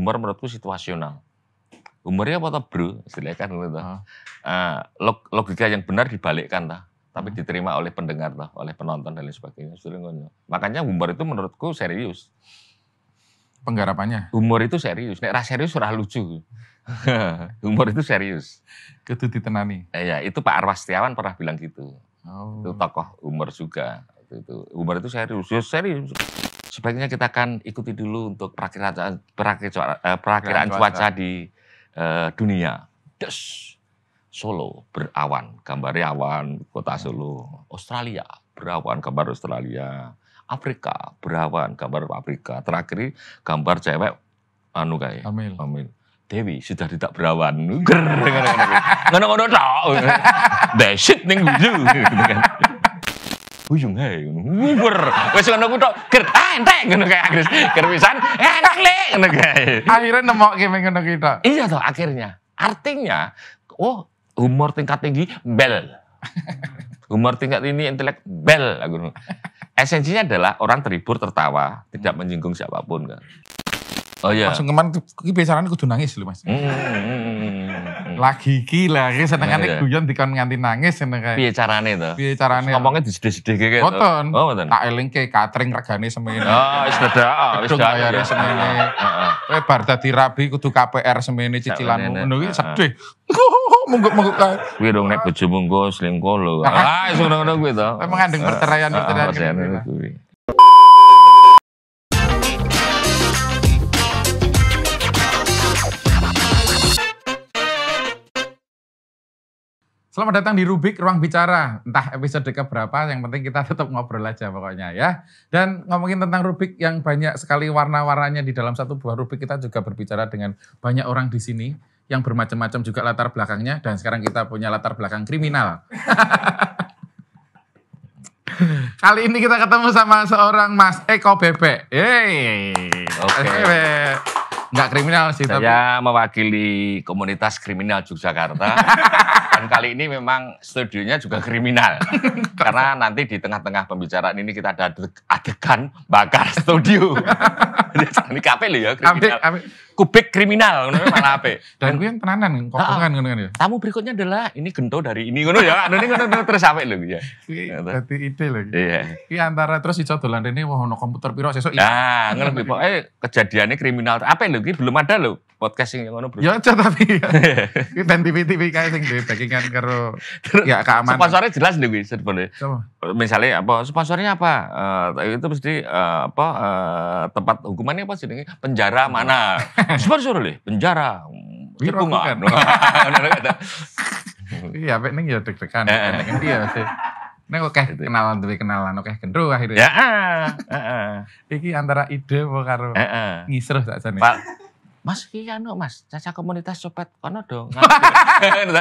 humor menurutku situasional. Humornya apa toh bro? Istilahnya kan gitu. Logika yang benar dibalikkan lah. Tapi diterima oleh pendengar lah, oleh penonton dan lain sebagainya. Makanya humor itu menurutku serius. Penggarapannya? Humor itu serius. Nek ra serius ora lucu. Humor itu serius. Kudu ditenani. Ya, itu Pak Arwah Setiawan pernah bilang gitu. Oh. Itu tokoh humor juga. Humor itu serius. Ya, serius. Sebaiknya kita akan ikuti dulu untuk perakiraan cuaca di dunia. Solo berawan, gambarnya awan, kota Solo. Australia berawan, gambar Australia. Afrika berawan, gambar Afrika. Terakhir gambar cewek kayak Hamil. Dewi sudah tidak berawan. Ngono-ngono tok. Desit ning guyu gitu kan. Buyung hae ngono. Wis ngono ku tok ger entek ngono kae Agris. Ger pisan enak lek ngono kae. Akhirnya nemokke ngono ki tok. Iya toh akhirnya. Artinya humor tingkat tinggi bel. Humor tingkat ini intelek bel. Esensinya adalah orang terhibur, tertawa, tidak menyinggung siapapun kan. Oh iya. Langsung kemarin iki biasane kudu nangis lho Mas. Lagi iki senengane guyon dikon nganti nangis ngene kae. Piye carane to? Piye carane? Ngomongnya disedih-sedihke to. Mboten. Oh mboten. Tak elingke catering regane semene. Oh wis dadak, wis bayare semene. Kowe bar dadi rabi kudu KPR semene cicilanmu. Ngono iki sedih. Mungguk-mungguk kae. Kuwi dong nek bojomu engko selingkuh lho. Wis ngono-ngono kuwi to. Mengandung perceraian kuwi. Selamat datang di Rubik Ruang Bicara. Entah episode keberapa, yang penting kita tetap ngobrol aja pokoknya ya. Dan ngomongin tentang Rubik yang banyak sekali warna-warnanya di dalam satu buah Rubik, kita juga berbicara dengan banyak orang di sini yang bermacam-macam juga latar belakangnya. Dan sekarang kita punya latar belakang kriminal. Kali ini kita ketemu sama seorang Mas Eko Bebek. Yeay. Oke. Nggak kriminal sih, tapi saya mewakili komunitas kriminal Yogyakarta. Dan kali ini memang studionya juga kriminal. Karena nanti di tengah-tengah pembicaraan ini kita ada adegan bakar studio. Ini kafe loh ya, kriminal. Kubik kriminal, malah apa? Dan gue yang tenanan, kokongan ngono kan ya. Tamu berikutnya adalah ini gento dari ini ngono ya. Ini ngono terus apa lho ya. Dadi ide lho. Iya. Iki antara terus iso dolan rene wah ono komputer piro sesuk. Nah, ngono kuwi pokoke kejadiannya kriminal. Apa lho iki belum ada lho podcast sing ngono, Bro. Ya aja tapi. Iki ben TV kae sing duwe backingan karo ya keamanan. Sponsornya jelas lho kuwi sebenarnya. Coba. Misalnya apa sponsornya apa? Itu mesti tempat hukumannya apa jenenge? Penjara mana? Sponsor lho, penjara. Bunga. Iya, apik ning ya deg-degan. Nek endi ya sih. Nek oke kenalan oke gendro akhirnya. Ya, Iki antara ide apa karo ngisruh sakjane. Pak Mas iki anu Mas, caca komunitas copet kono dong.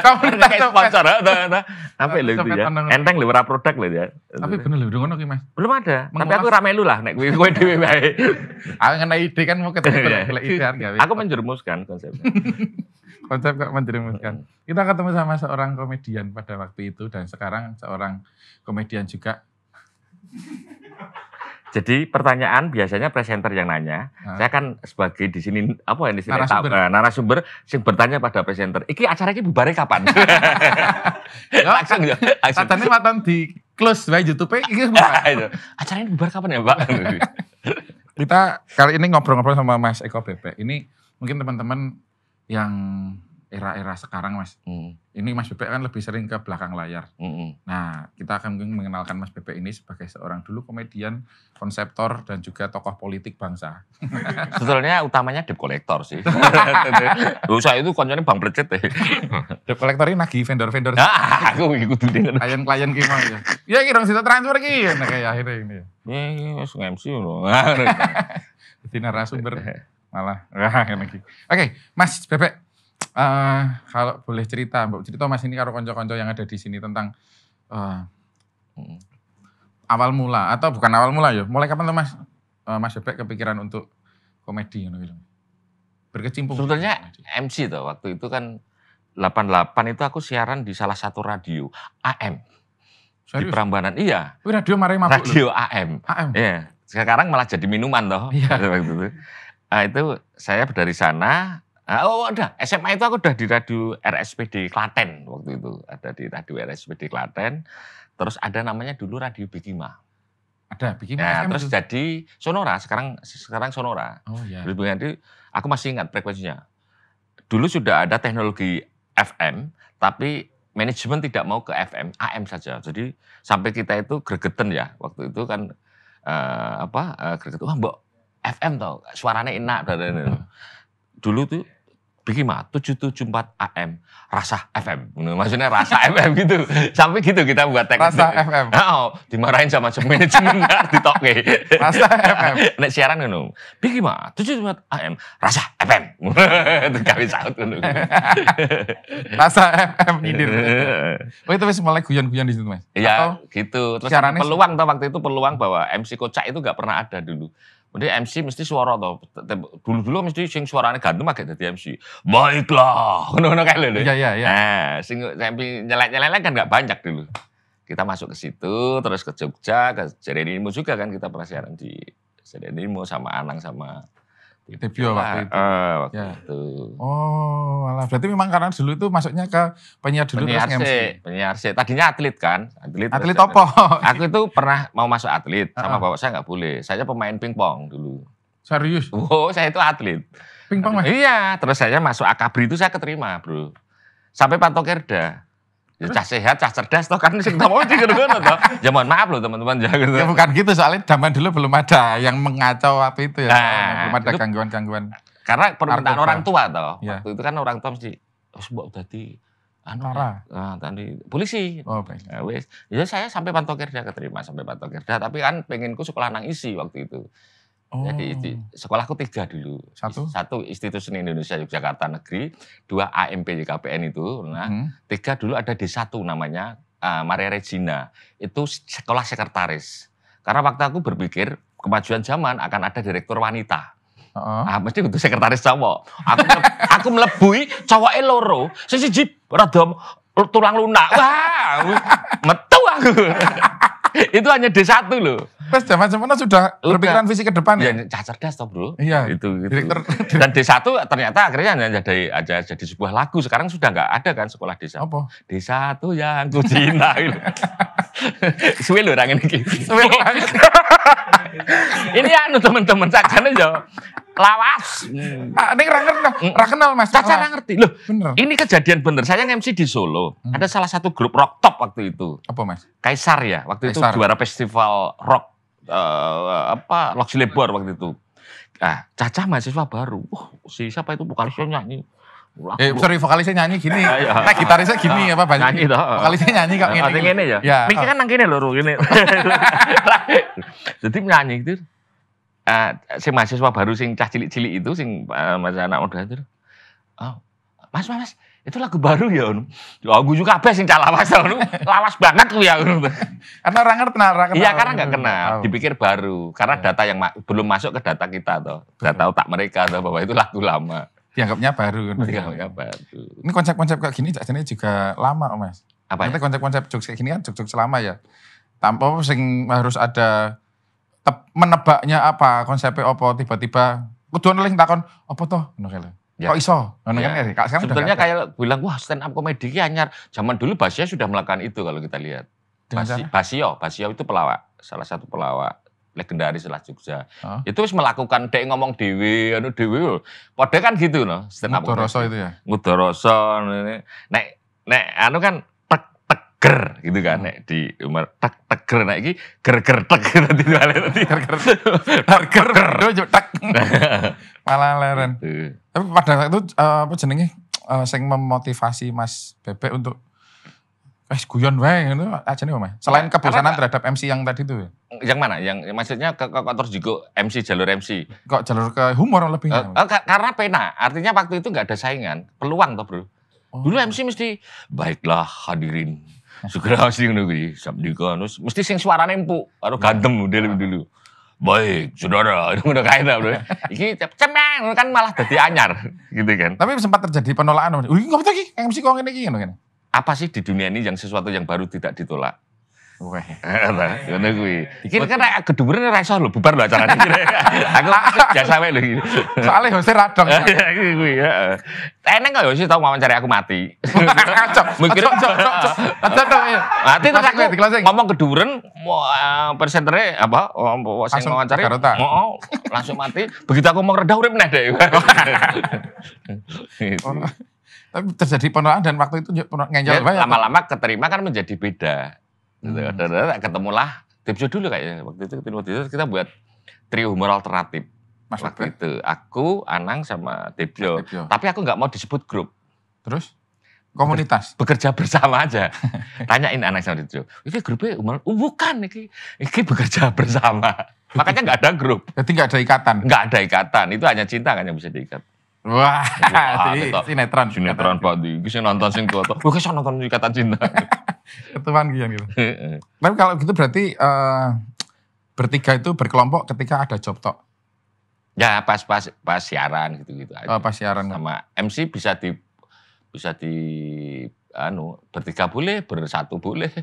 Komunitas sponsor apa lho itu ya. Enteng lho ora produk lho ya. Tapi bener lho ngono ki Mas. Belum ada. Tapi aku ra melu lah nek kowe dhewe wae. Aku ngene ide kan mau ketemu ide gawe. Aku menjerumuskan konsepnya. Konsep kok menjerumuskan. Kita ketemu sama seorang komedian pada waktu itu dan sekarang seorang komedian juga. Jadi pertanyaan biasanya presenter yang nanya, saya kan sebagai di sini apa yang di sini narasumber yang bertanya pada presenter, iki acara ini bubarnya kapan? Langsung ya. Katanya matan di close by YouTube iki bubar. Acara ini bubar kapan ya, Pak? Kita kali ini ngobrol-ngobrol sama Mas Eko Bebek. Ini mungkin teman-teman yang era-era sekarang Mas. Ini Mas Bebek kan lebih sering ke belakang layar. Nah, kita akan mengenalkan Mas Bebek ini sebagai seorang dulu komedian, konseptor, dan juga tokoh politik bangsa. Sebetulnya utamanya debt collector sih. Saya itu konconya Bang Plecet deh. Debt collector ini nagih vendor-vendor. Aku ikut dengan klien-klien ki mau ya. Ya ki dong sita transfer ki nah kayak akhirnya ini. Ya wis MC ngono. Jadi narasumber malah ngene iki. Oke, Mas Bebek. Kalau boleh cerita Mas ini karo konco-konco yang ada di sini tentang awal mula atau bukan awal mula ya. Mulai kapan tuh Mas Mas Bebek kepikiran untuk komedi gitu. Berkecimpung. Sebetulnya MC tuh waktu itu kan 88 itu aku siaran di salah satu radio AM. Serius? Di Prambanan. Iya. Radio mari mabuk. Radio AM. AM. Iya. Sekarang malah jadi minuman toh. Iya. Waktu itu. Itu saya dari sana. Udah SMA itu aku udah di radio RSPD Klaten waktu itu. Ada di radio RSPD Klaten. Terus ada namanya dulu Radio Bikima. Ada Bikima. Nah, terus itu jadi Sonora. Sekarang Sonora. Oh iya. Jadi aku masih ingat frekuensinya. Dulu sudah ada teknologi FM, tapi manajemen tidak mau ke FM, AM saja. Jadi sampai kita itu gregeten ya. Waktu itu kan gregeten. Wah, Mbok FM tau, suaranya enak. Dulu tuh Bikima 774 AM, Rasa FM. Maksudnya Rasa FM gitu. Sampai gitu kita buat teknik. Rasa FM. Dimarahin sama manajemen ditoke. Rasa FM. Nek siaran ngono. Bikima 774 AM, Rasa FM. Itu gawe saut ngono. Rasa FM nyindir. Oh itu wis mulai guyon-guyon di situ, Mas. Iya, gitu. Terus peluang waktu itu peluang bahwa MC kocak itu enggak pernah ada dulu. Kemudian MC mesti suara toh. Dulu mesti sing suaranya ganteng agak jadi MC. Baiklah, ngono kayak lho. Iya. Nah, sing nyelek-nyelek kan enggak banyak dulu. Kita masuk ke situ, terus ke Jogja, ke Jerenimo juga kan kita pernah siaran di Jerenimo sama Anang sama Tebio waktu itu. Waktu itu. Oh, alah. Berarti memang karena dulu itu masuknya ke penyiar dulu terus MC. Penyiar sih. Tadinya atlet kan. Atlet apa? Aku itu pernah mau masuk atlet. Sama bapak saya nggak boleh. Saya pemain pingpong dulu. Serius? Oh, saya itu atlet. Pingpong, Mas? Iya. Terus saya masuk Akabri itu saya keterima, bro. Sampai Patokerda. Ya, cah sehat, cah cerdas toh kan sing mau ngono toh. Ya mohon maaf loh teman-teman ya bukan gitu, soalnya zaman dulu belum ada yang mengacau apa itu ya. Belum ada gangguan-gangguan. Karena permintaan orang tua toh. Ya. Waktu itu kan orang tua mesti mbok dadi tadi polisi. Oh, baik. Nah, wis. Ya saya sampai Patokerda keterima sampai Patokerda, tapi kan penginku sekolah nang isi waktu itu. Oh. Jadi sekolahku 3 dulu. Satu Institut Seni Indonesia Yogyakarta Negeri, 2 AMP YKPN itu. Nah, 3 dulu ada D1 namanya Maria Regina. Itu sekolah sekretaris. Karena waktu aku berpikir kemajuan zaman akan ada direktur wanita. Mesti butuh sekretaris cowok. Aku melebui cowoknya loro. Siji rada tulang lunak. Wah, metu aku. Itu hanya D1 loh. Pas zaman-zaman sudah berpikiran visi ke depan ya? Ya cerdas toh bro. Iya. Itu. Dan D1 ternyata akhirnya hanya jadi sebuah lagu. Sekarang sudah nggak ada kan sekolah D1. Apa? D1 yang ku cinta. Suwe lho orang ini. Ini teman-teman sakjane ya. Lawas. Ini ra kenal Mas. Caca ngerti. Loh, bener. Ini kejadian bener. Saya nge-MC di Solo. Ada salah satu grup rock top waktu itu. Apa Mas? Kaisar ya. Waktu itu juara festival rock Lox Lebor waktu itu. Caca mahasiswa baru. Siapa itu vokalisnya nyanyi. Sorry, vokalisnya nyanyi gini. Nah, gitarisnya gini apa banyak. Nyanyi toh. Vokalisnya nyanyi kok ngene. Ngene ya. Mikir kan nang kene lho ngene. Jadi nyanyi gitu. Si mahasiswa baru sing cah cilik-cilik itu sing masih anak muda itu. Mas, itu lagu baru ya. Aku juga kabeh sing cah lawas lawas banget ku ya. Karena orang kenal. Iya, karena nggak kenal, dipikir baru. Karena data yang belum masuk ke data kita toh. Data otak mereka toh bahwa itu lagu lama. Dianggapnya baru. Dianggapnya baru. Ini konsep-konsep kayak gini jadi juga lama, Mas. Apa? Nanti konsep-konsep jokes kayak gini kan jokes lama ya. Tanpa sing harus ada menebaknya apa, konsepnya apa, tiba-tiba kudu eling takon apa toh ngono kae. Kok iso? Ngono kan sekarang sebetulnya kayak bilang wah stand up comedy ki anyar. Zaman dulu Basio sudah melakukan itu kalau kita lihat. Basio itu pelawak, salah satu pelawak legendaris lah Jogja. Itu wis melakukan dek ngomong dhewe, padha kan gitu no. Stand up Ngudoroso itu ya. Ngudoroso nek kan ger gitu kan nek di umur teger nek iki ger tek nanti ger tek malah leren. Tapi pada saat itu apa jenenge sing memotivasi Mas Bebek untuk guyon wae ngono ajane Mas. Selain kebosanan terhadap MC yang tadi itu ya. Yang mana? Yang maksudnya kok terus juga MC jalur MC. Kok jalur ke humor lebih. Karena pena. Artinya waktu itu enggak ada saingan, peluang toh, Bro. Dulu MC mesti baiklah hadirin. Segera sing negeri sabdika mesti sing suarane empuk karo ganteng dulu. Baik, saudara, itu udah kayak bro. Iki cemeng kan malah dadi anyar gitu kan. Tapi sempat terjadi penolakan. Ngopo to iki? MC kok ngene iki ngono kan. Apa sih di dunia ini yang sesuatu yang baru tidak ditolak? Weh. Ngono kuwi. Iki kan nek keduren ora iso lho bubar lho acarane. Aku biasa wae lho iki. Soale hose radong. Iki kuwi, heeh. Eneng kok ya sih tau wawancara aku mati. Mikir mati terus aku ngomong keduren presentere apa sing wawancari. Heeh, langsung mati. Begitu aku mau redah urip meneh deh. Tapi terjadi penolakan dan waktu itu ngenjel ya, lama-lama keterima kan menjadi beda. Ketemulah Debjo dulu kayaknya waktu itu kita buat trio humor alternatif. Waktu itu aku, Anang sama Debjo. Tapi aku nggak mau disebut grup. Terus komunitas bekerja bersama aja. Tanyain Anang sama Debjo. Ini grupnya humor? Bukan, ini bekerja bersama. Makanya nggak ada grup. Jadi nggak ada ikatan. Nggak ada ikatan. Itu hanya cinta kan yang bisa diikat. Wah, sinetron. Sinetron Pak Di. Bisa nonton sing tua. Gue bisa nonton Ikatan Cinta. Ketuan gitu. Tapi kalau gitu berarti bertiga itu berkelompok ketika ada job talk. Ya pas siaran gitu aja. Oh, pas siaran. Sama MC bisa di bertiga boleh, bersatu boleh.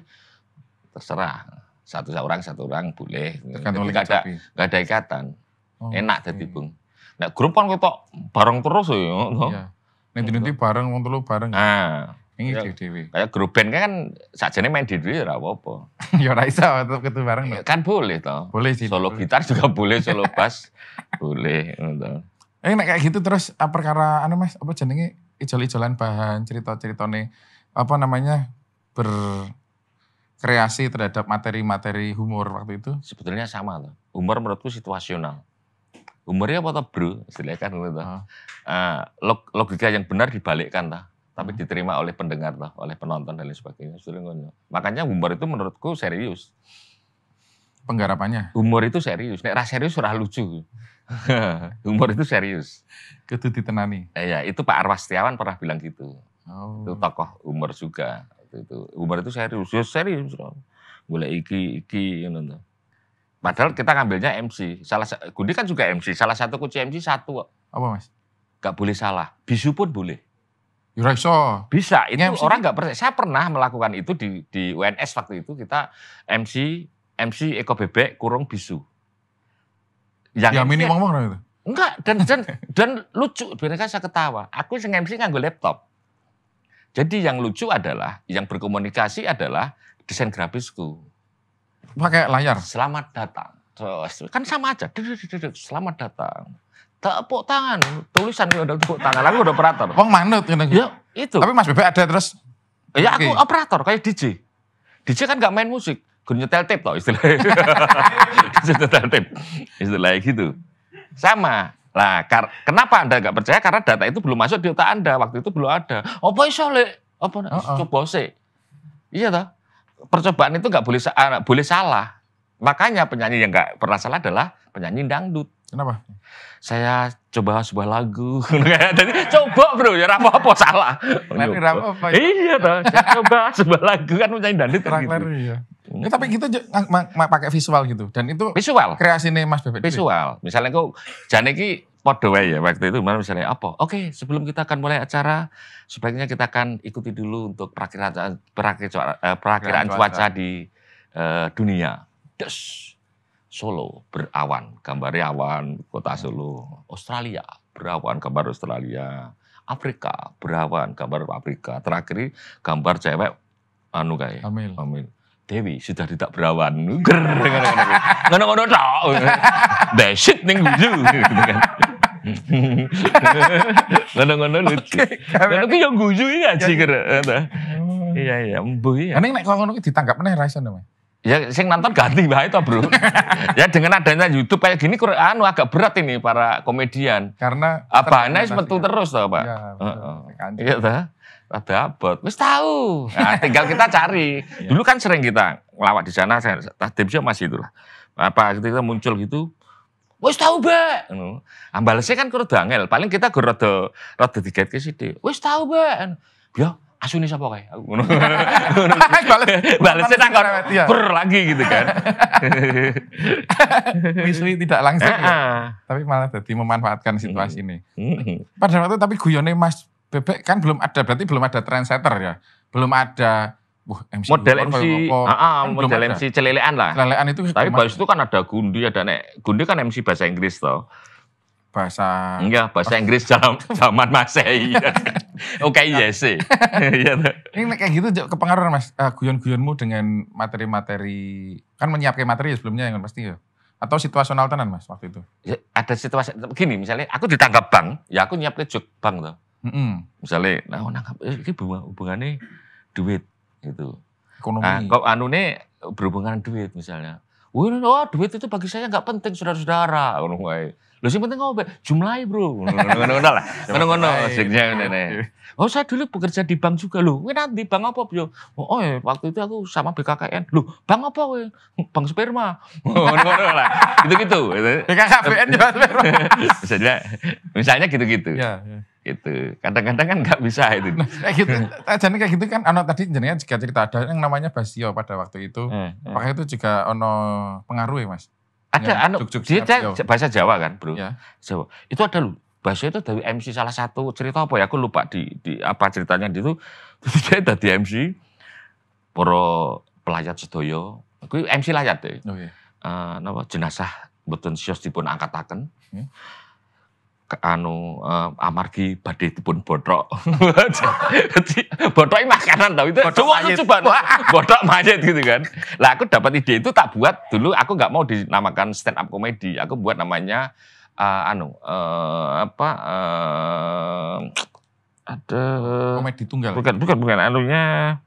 Terserah. Satu orang boleh. Nggak ada ikatan. Enak jadi Bung. Nah, grup kan kita bareng terus ya. Iya. Nanti bareng, wong telu bareng. Nah, ini dewi. Kayak grup band kan sakjane main di dhewe ora apa-apa. Ya ora iso ketu bareng. Kan boleh toh. Boleh sih. Solo gitar juga boleh, solo bass boleh ngono. Nek kayak gitu terus perkara Mas, apa jenenge ijol-ijolan bahan cerita-ceritane apa namanya berkreasi terhadap materi-materi humor waktu itu? Sebetulnya sama tuh. Humor menurutku situasional. Humornya apa bro, istilahnya kan gitu. Logika yang benar dibalikkan tapi diterima oleh pendengar oleh penonton dan lain sebagainya. Makanya humor itu menurutku serius. Penggarapannya? Humor itu serius, nek ra serius ora lucu. Humor itu serius. Kudu ditenani. Ya, itu Pak Arwas Setiawan pernah bilang gitu. Itu tokoh humor juga. Humor itu serius, serius. Boleh iki ngono. Padahal kita ngambilnya MC. Gundi kan juga MC. Salah satu kunci MC satu. Apa Mas? Gak boleh salah. Bisu pun boleh. Ya iso. Bisa. Itu MC orang gak percaya. Saya pernah melakukan itu di UNS waktu itu. Kita MC Eko Bebek kurung bisu. Yang mini ngomong itu? Enggak. Dan lucu. Mereka saya ketawa. Aku yang MC nganggo laptop. Jadi yang lucu adalah, yang berkomunikasi adalah desain grafisku. Pakai layar. Selamat datang. Terus kan sama aja. Selamat datang. Tepuk tangan. Tulisan gue udah tepuk tangan. Aku udah operator. Wong manut gitu. Ya, itu. Tapi Mas Bebek ada terus. Ya aku operator kayak DJ. DJ kan gak main musik. Gue nyetel tape toh istilahnya. Nyetel tape. Istilahnya gitu. Sama. Lah, kenapa Anda gak percaya? Karena data itu belum masuk di otak Anda. Waktu itu belum ada. Apa iso lek? Apa coba sih? Iya toh. Percobaan itu nggak boleh salah. Makanya penyanyi yang nggak pernah salah adalah penyanyi dangdut. Kenapa? Saya coba sebuah lagu. Jadi coba bro, ya apa-apa salah. Apa? Iya toh. Saya coba sebuah lagu kan penyanyi dangdut kan gitu. Iya. Tapi kita pakai visual gitu. Dan itu visual. Kreasi nih Mas Bebek. Visual. Misalnya kok jane iki podo wae ya waktu itu misalnya apa? Oke, sebelum kita akan mulai acara, sebaiknya kita akan ikuti dulu untuk perakiraan cuaca di dunia. Solo berawan, gambarnya awan, kota Solo. Australia berawan, gambar Australia. Afrika berawan, gambar Afrika. Terakhir gambar cewek kayak Hamil. Dewi sudah tidak berawan. Ngono-ngono tok. Desit ning guyu gitu kan. Ngono-ngono lucu. Ngono ki yo guyu iki kira. Iya, embuh ya. Nek ngono ki ditangkap meneh ra iso Mas. Ya sing nonton ganti bae to, Bro. Ya dengan adanya YouTube kayak gini agak berat ini para komedian. Karena abane wis metu terus to, Pak. Iya toh. Ada abot, wis tahu. Nah, tinggal kita cari. Dulu kan sering kita ngelawak di sana, Debjo masih itulah. Apa kita muncul gitu, wis tahu Mbak. Ambalesnya kan kudu angel, paling kita gur rada digaitke sithik. Wis tahu Mbak. Ya, asune sapa kae? Ngono. Balesnya tak ber lagi gitu kan. Misui tidak langsung. Tapi malah jadi memanfaatkan situasi ini. Pada waktu tapi guyone Mas Bebek kan belum ada, berarti belum ada trendsetter ya. Belum ada MC model MC, model MC celelean lah. Celelean itu. Tapi bahas itu kan ada Gundi, ada Gundi kan MC bahasa Inggris toh. Bahasa Inggris zaman Masehi. Oke, yes sih. Ini kayak gitu kepengaruhan Mas, guyon-guyonmu dengan materi-materi, kan menyiapkan materi ya sebelumnya yang pasti ya. Atau situasional tenan Mas waktu itu? Ya, ada situasi gini, misalnya aku ditangkap bank, ya aku nyiapke joke bank toh. Misalnya, nangkap iki hubungannya duit gitu. Ekonomi. Nah, kok anune berhubungan duit misalnya. Duit itu bagi saya nggak penting saudara-saudara. Ngono wae. Lho sing penting apa? Jumlahi, Bro. Ngono lah. Ngono maksudnya ngene. Oh, saya dulu bekerja di bank juga loh. Kowe nanti bank apa, Bro? Waktu itu aku sama BKKN. Loh, bank apa kowe? Bank sperma. Ngono lah. Gitu-gitu. BKKBN juga sperma. Misalnya gitu-gitu. Ya. Gitu. Kadang-kadang kan nggak bisa itu. Kayak gitu. Jadi kayak gitu kan tadi jenengan juga cerita ada yang namanya Basio pada waktu itu. Apakah itu juga ono pengaruh ya, Mas? Ada dia bahasa Jawa kan, Bro. Ya. Jawa. Itu ada loh. Basio itu dari MC salah satu cerita apa ya? Aku lupa di apa ceritanya itu. Dia dari MC para pelayat sedoyo. Aku MC layat deh. Jenazah mboten sios dipun angkataken. Amargi badhe dipun bothok. Bothok makanan tau itu. Coba bothok mayat gitu kan. Lah aku dapat ide itu tak buat dulu, aku nggak mau dinamakan stand up comedy. Aku buat namanya ada komedi tunggal. Bukan anunya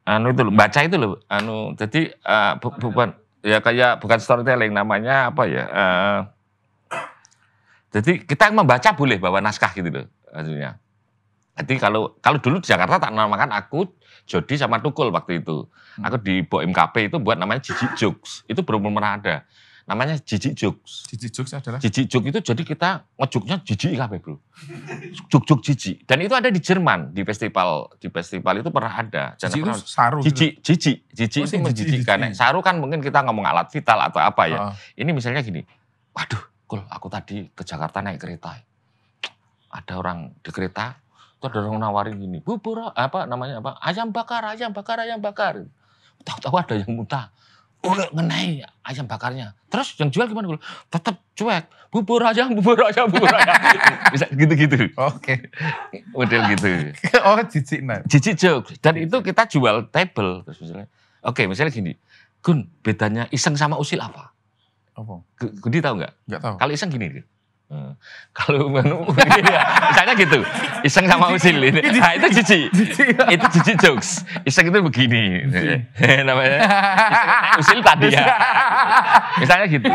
itu loh, baca itu loh. Jadi bukan ya kayak bukan storytelling, namanya apa ya? Jadi kita membaca boleh bawa naskah gitu loh maksudnya. Jadi kalau dulu di Jakarta tak namakan aku Jody sama Tukul waktu itu. Aku di BOM KP itu buat namanya Jijik Jokes. Itu belum pernah ada. Namanya Jijik Jokes. Jijik Jokes adalah? Jijik Jokes itu jadi kita ngejoknya jijik kabeh, Bro. Jok-jok jijik. Dan itu ada di Jerman, di festival itu pernah ada. Jijik itu saru. Jijik itu menjijikkan. Saru kan mungkin kita ngomong alat vital atau apa ya. Ini misalnya gini. Waduh, aku tadi ke Jakarta naik kereta. Ada orang di kereta, itu ada orang nawarin gini, bubur apa namanya apa? Ayam bakar. Tahu-tahu ada yang muntah. Udah ngenai ayam bakarnya. Terus yang jual gimana? Tetap cuek. Bubur aja. Bisa gitu-gitu. Oke. Model gitu. Jijik nah. Jijik jokes. Dan itu kita jual table. Terus misalnya, misalnya gini. Gun, bedanya iseng sama usil apa? Apa? Gundi tahu nggak? Nggak tahu. Kalau iseng gini. Kalau misalnya gitu, iseng sama usil ini. Nah, itu jijik. Itu jijik jokes. Iseng itu begini. Namanya. Usil tadi ya. Misalnya gitu.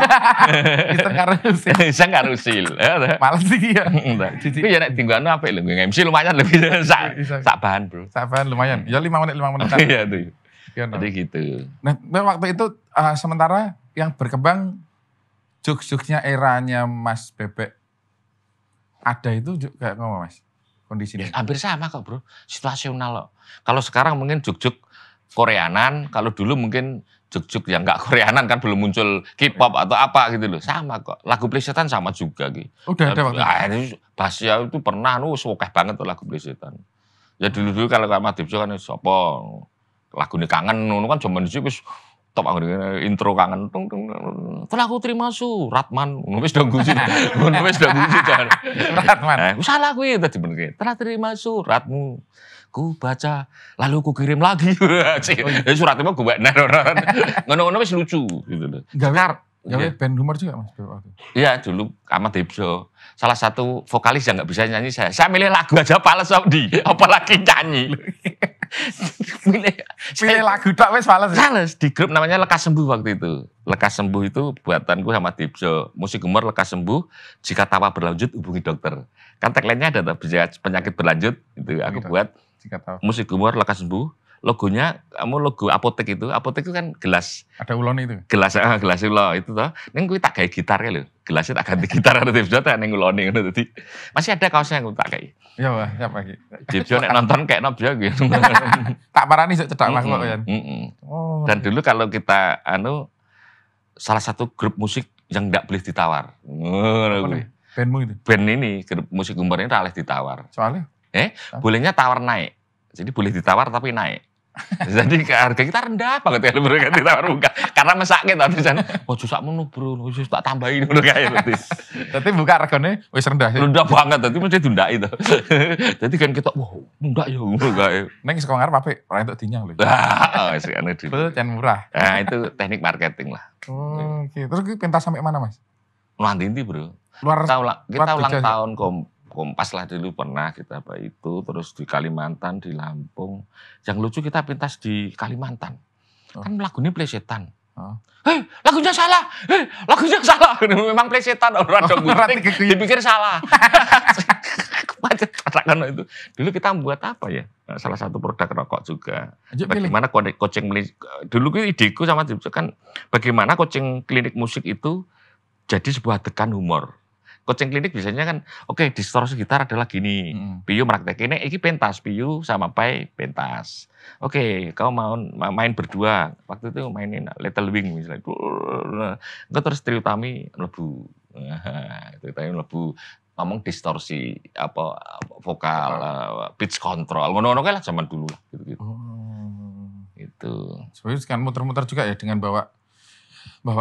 Iseng karo usil. Males sih ya. Tapi ya nek tinggalane apik lho, MC lumayan lebih sak bahan, Bro. Sak bahan lumayan. Ya 5 menit. Iya tuh. Jadi gitu. Nah, waktu itu sementara yang berkembang jokes-jokesnya eranya Mas Bebek ada itu juga kayak ngomong Mas kondisinya? Ya, hampir sama kok, Bro. Situasional loh. Kalau sekarang mungkin jok-jok Koreanan, kalau dulu mungkin jok-jok yang nggak Koreanan kan belum muncul K-pop atau apa gitu loh. Sama kok. Lagu plesetan sama juga gitu. Udah ada waktu itu. Basya itu pernah sokeh banget tuh lagu plesetan. Ya dulu kalau Kak Madipso kan apa lagu ini kangen kan zaman disitu top intro kangen telah aku terima surat man wis do guyu kan Ratman salah kuwi tadi bener telah terima suratmu ku baca lalu ku kirim lagi suratnya gue bener ngono wis lucu gitu loh. Gawe band humor juga Mas waktu. Iya dulu Ahmad Debso salah satu vokalis yang nggak bisa nyanyi saya milih lagu aja pales apalagi nyanyi. Pilih lagu tak wes males di grup namanya Lekas Sembuh waktu itu. Lekas Sembuh itu buatanku sama Dibso. Musik humor Lekas Sembuh, jika tawa berlanjut hubungi dokter. Kan tagline-nya ada penyakit berlanjut itu aku buat musik humor Lekas Sembuh. Logonya logo apotek itu kan gelas. Ada ulone itu. Gelas ulo itu toh. Ning kuwi tak gawe gitar ya lho. Gelasnya tak ganti gitar karo Dibso tak ning ulone ngono dadi. Masih ada kaosnya aku tak gawe. Iya, Pak, siapa iki? Dibso nek nonton kayak nob ya gitu. Tak parani sok cedak Mas kok ya. Dan dulu kalau kita salah satu grup musik yang enggak boleh ditawar. Bandmu itu. Band ini grup musik humor ini oleh ditawar. Soalnya? Bolehnya tawar naik. Jadi boleh ditawar tapi naik. Jadi harga kita rendah banget ya mereka ditawar buka. Karena mesake to pisan. Ojo sakmono bro, wis tak tambahin ngono kae berarti. Dadi buka regane wis rendah sih. Rendah banget dadi mesti diundaki to. Jadi kan kita wah, mundak ya ngono kae. Ning saka ngarep apik, ora entuk dinyang lho. Ah, wis ane dulu. Betul, can murah. Nah, itu teknik marketing lah. Oh, oke. Terus pentas sampai mana, Mas? Nanti bro. Luar Kita ulang Jogja. tahun Kompas lah dulu pernah kita apa itu, terus di Kalimantan, di Lampung. Yang lucu kita pentas di Kalimantan. Kan lagunya plesetan. Hei, lagunya salah. Hei, lagunya salah. Memang plesetan orang gunting dipikir salah. Kan itu. Dulu kita membuat apa ya? Salah satu produk rokok juga. Bagaimana coaching dulu ideku sama kan bagaimana coaching klinik musik itu jadi sebuah adegan humor. Coaching klinik biasanya kan, oke, distorsi gitar adalah gini. Piyu praktek ini pentas, Piyu sama Pai pentas. Oke, kau mau main berdua. Waktu itu mainin Little Wing misalnya. Engko terus trio Tami mlebu. Trio Tami mlebu ngomong distorsi apa vokal, pitch control. Ngono-ngono kae lah zaman dulu lah gitu-gitu. Itu. Sebenarnya kan muter-muter juga ya dengan bawa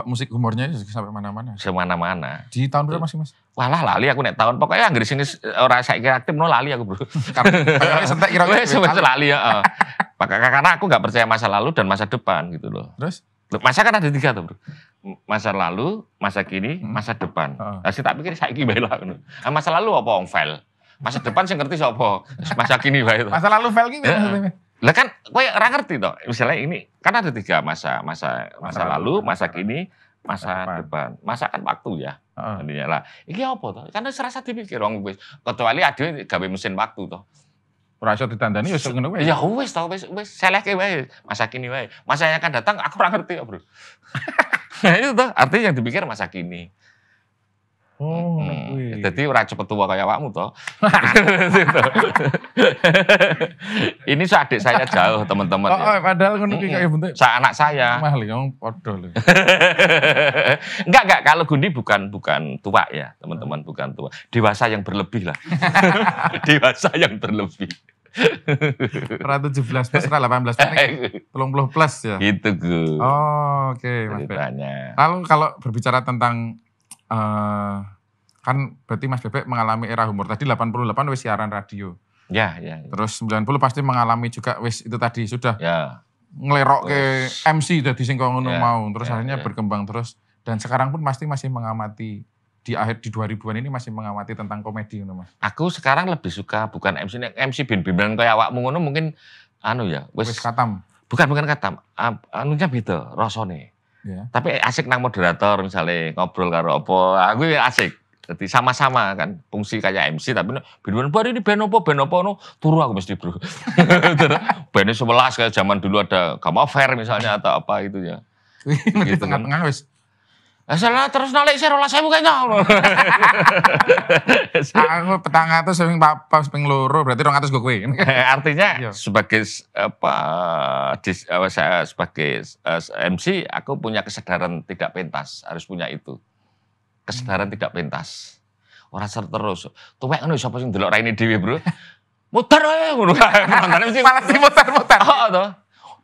musik humornya sampai mana-mana. Semana-mana. Di tahun berapa masih, Mas? Walah lali aku nek tahun. Pokoknya anggere sini ora saiki aktif no lali aku, Bro. Karena sentek kira-kira. Wes lali ya. Karena aku nggak percaya masa lalu dan masa depan gitu loh. Terus? Masa kan ada 3 tuh, Bro. Masa lalu, masa kini, masa depan. Lah sing tak pikir saiki bae lah ngono. Masa lalu apa wong file? Masa depan sing ngerti sapa? Masa kini bae. Masa lalu file ki maksudnya. Lah kan kowe ora ngerti toh. Misalnya ini kan ada 3 masa lalu, masa kini, masa depan. Masa kan waktu ya. Intinya lah. Iki apa toh? Kan wis rasa dipikir wong wis kecuali ade gawe mesin waktu toh. Ora iso ditandani ya ngono wae. Ya wis toh wis selehke wae. Masa kini wae. Masa yang akan datang aku ora ngerti kok, Bro. Nah itu toh artinya yang dipikir masa kini. Oh, jadi ora cepet tua kayak awakmu toh. Ini adik saya jauh teman-teman. Oh, padahal ngono ki kayak bentuk. Anak saya. Mahal ngomong podo lho. Enggak, kalau Gundi bukan tua ya, teman-teman, bukan tua. Dewasa yang berlebih lah. Dewasa yang berlebih. 17 plus, 18 plus, 30 plus ya. Gitu, Gu. Oh, oke, Mas Bebek. Lalu kalau berbicara tentang kan berarti Mas Bebek mengalami era humor. Tadi 88 wis siaran radio. Ya. Terus 90 pasti mengalami juga wis itu tadi sudah ngelerok ke MC dadi sing ngono mau. Terus akhirnya berkembang terus dan sekarang pun pasti masih mengamati di akhir di 2000-an ini masih mengamati tentang komedi ngono, Mas. Aku sekarang lebih suka bukan MC bin-binan kayak awakmu ngono mungkin wis katam. Bukan katam. Anunya beda rasane. Yeah. Tapi asik nang moderator misalnya ngobrol karo apa, aku asik. Jadi sama-sama kan fungsi kayak MC tapi bin-binan bar ini band apa no turu aku mesti, Bro. Band 11 kayak zaman dulu ada Gama Fair misalnya atau apa itu ya. Gitu tengah-tengah wis. Salah terus nalik 12.000 kayaknya. Aku petang atus ping 4 ping 2 berarti 200 gue kuwi. Artinya sebagai saya sebagai MC aku punya kesadaran tidak pentas, harus punya itu. Kesadaran tidak pentas. Ora ser terus. Tuwek ngono sapa sing ndelok raine dhewe, Bro. Muter ae ngono kae. Mantane mesti malah muter-muter. Heeh to.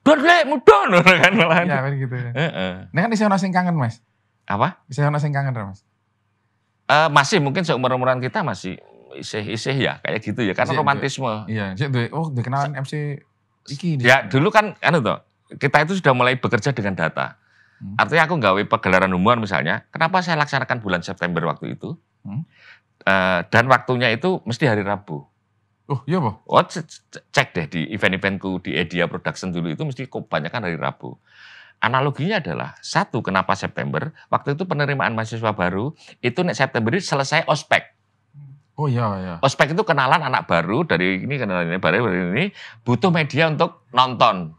Dodle mudon kan malah. Ya gitu. Heeh. Nek kan isih ono sing kangen, Mas. Apa? Isih ono sing kangen, Mas. Masih mungkin seumur-umuran kita masih isih ya kayak gitu ya karena romantisme. Iya, dikenalan MC iki. Ya dulu kan toh, kita itu sudah mulai bekerja dengan data. Artinya aku nggawe pegelaran humor misalnya, kenapa saya laksanakan bulan September waktu itu? Dan waktunya itu mesti hari Rabu. Oh iya Pak? Oh cek deh di event-eventku di Edia Production dulu itu mesti kebanyakan hari Rabu. Analoginya adalah, satu, kenapa September? Waktu itu penerimaan mahasiswa baru, itu September itu selesai ospek. Oh iya. Ospek itu kenalan anak baru, dari ini kenalan ini, butuh media untuk nonton.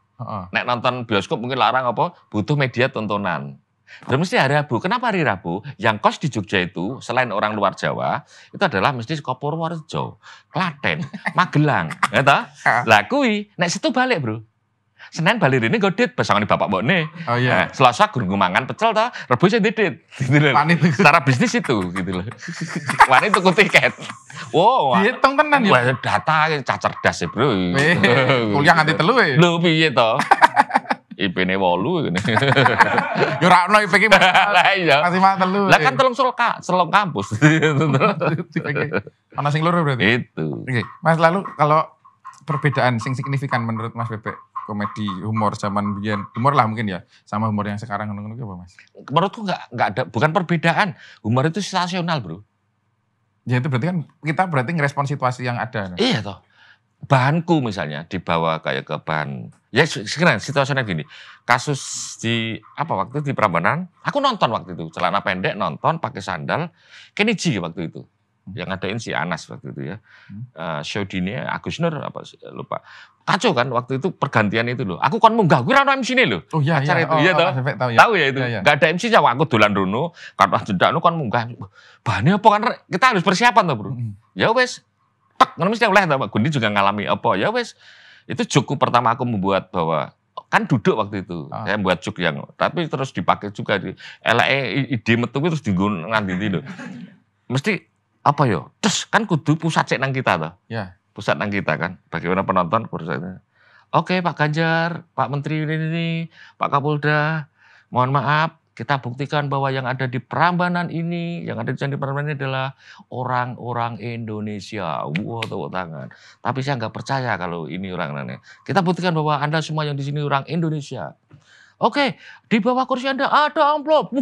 Nek nonton bioskop mungkin larang apa, butuh media tontonan. Dan mesti hari Rabu. Kenapa hari Rabu? Yang kos di Jogja itu, selain orang luar Jawa, itu adalah mesti saka Purworejo, Klaten, Magelang. Lah kuwi, nek situ balik, Bro. Senin bali rene godit pasangane bapak mbokne. Oh iya. Selasa gurung mangan pecel ta, Rebo sing didit. Gitu loh. Secara bisnis itu gitu loh. Wani tuku tiket. Wow. Dihitung tenan ya. Wah, data cerdas ya, Bro. Kuliah nganti 3 ya. Lho piye to? IP-ne 8 ngene. Ya ora ono IP ki Lah iya. masih mah 3. Lah kan selong kampus. Ana sing loro berarti. Itu. Oke, Mas, lalu kalau perbedaan sing signifikan menurut Mas Bebek komedi humor zaman biyen, humor lah mungkin ya, sama humor yang sekarang ngono-ngono apa, Mas? Menurutku nggak ada, bukan perbedaan. Humor itu situasional, Bro. Ya itu berarti kan kita berarti ngerespon situasi yang ada. Iya toh. Bahanku misalnya dibawa kayak ke bahan. Ya sekarang situasinya gini. Kasus di waktu di Prambanan, aku nonton waktu itu, celana pendek nonton pakai sandal, Kenny G waktu itu. Yang ngadain si Anas waktu itu ya. Show dini Agus Nur lupa. Kacau kan waktu itu pergantian itu loh. Aku kan munggah, gue rano MC ini loh. Oh iya, acara iya. itu, iya toh. Tahu ya itu. Iya. Gak ada MC-nya, aku dolan rono, karena jeda kan munggah. Bahannya apa kan kita harus persiapan toh, Bro. Ya wes. Tak, ngono mesti oleh Pak Gundi juga ngalami apa. Ya wes. Itu joke pertama aku membuat bahwa kan duduk waktu itu. Saya buat joke yang tapi terus dipakai juga di ide metu terus dinggon nganti lho. Mesti apa yo? Terus kan kudu pusat cek nang kita toh. Ya. Pusat nang kita kan. Bagaimana penonton pusatnya. Oke Pak Ganjar, Pak Menteri ini, Pak Kapolda, mohon maaf, kita buktikan bahwa yang ada di Prambanan ini, yang ada di Candi Prambanan ini adalah orang-orang Indonesia. Wah, tepuk tangan. Tapi saya nggak percaya kalau ini orang aneh. Kita buktikan bahwa Anda semua yang di sini orang Indonesia. Oke, di bawah kursi Anda ada amplop.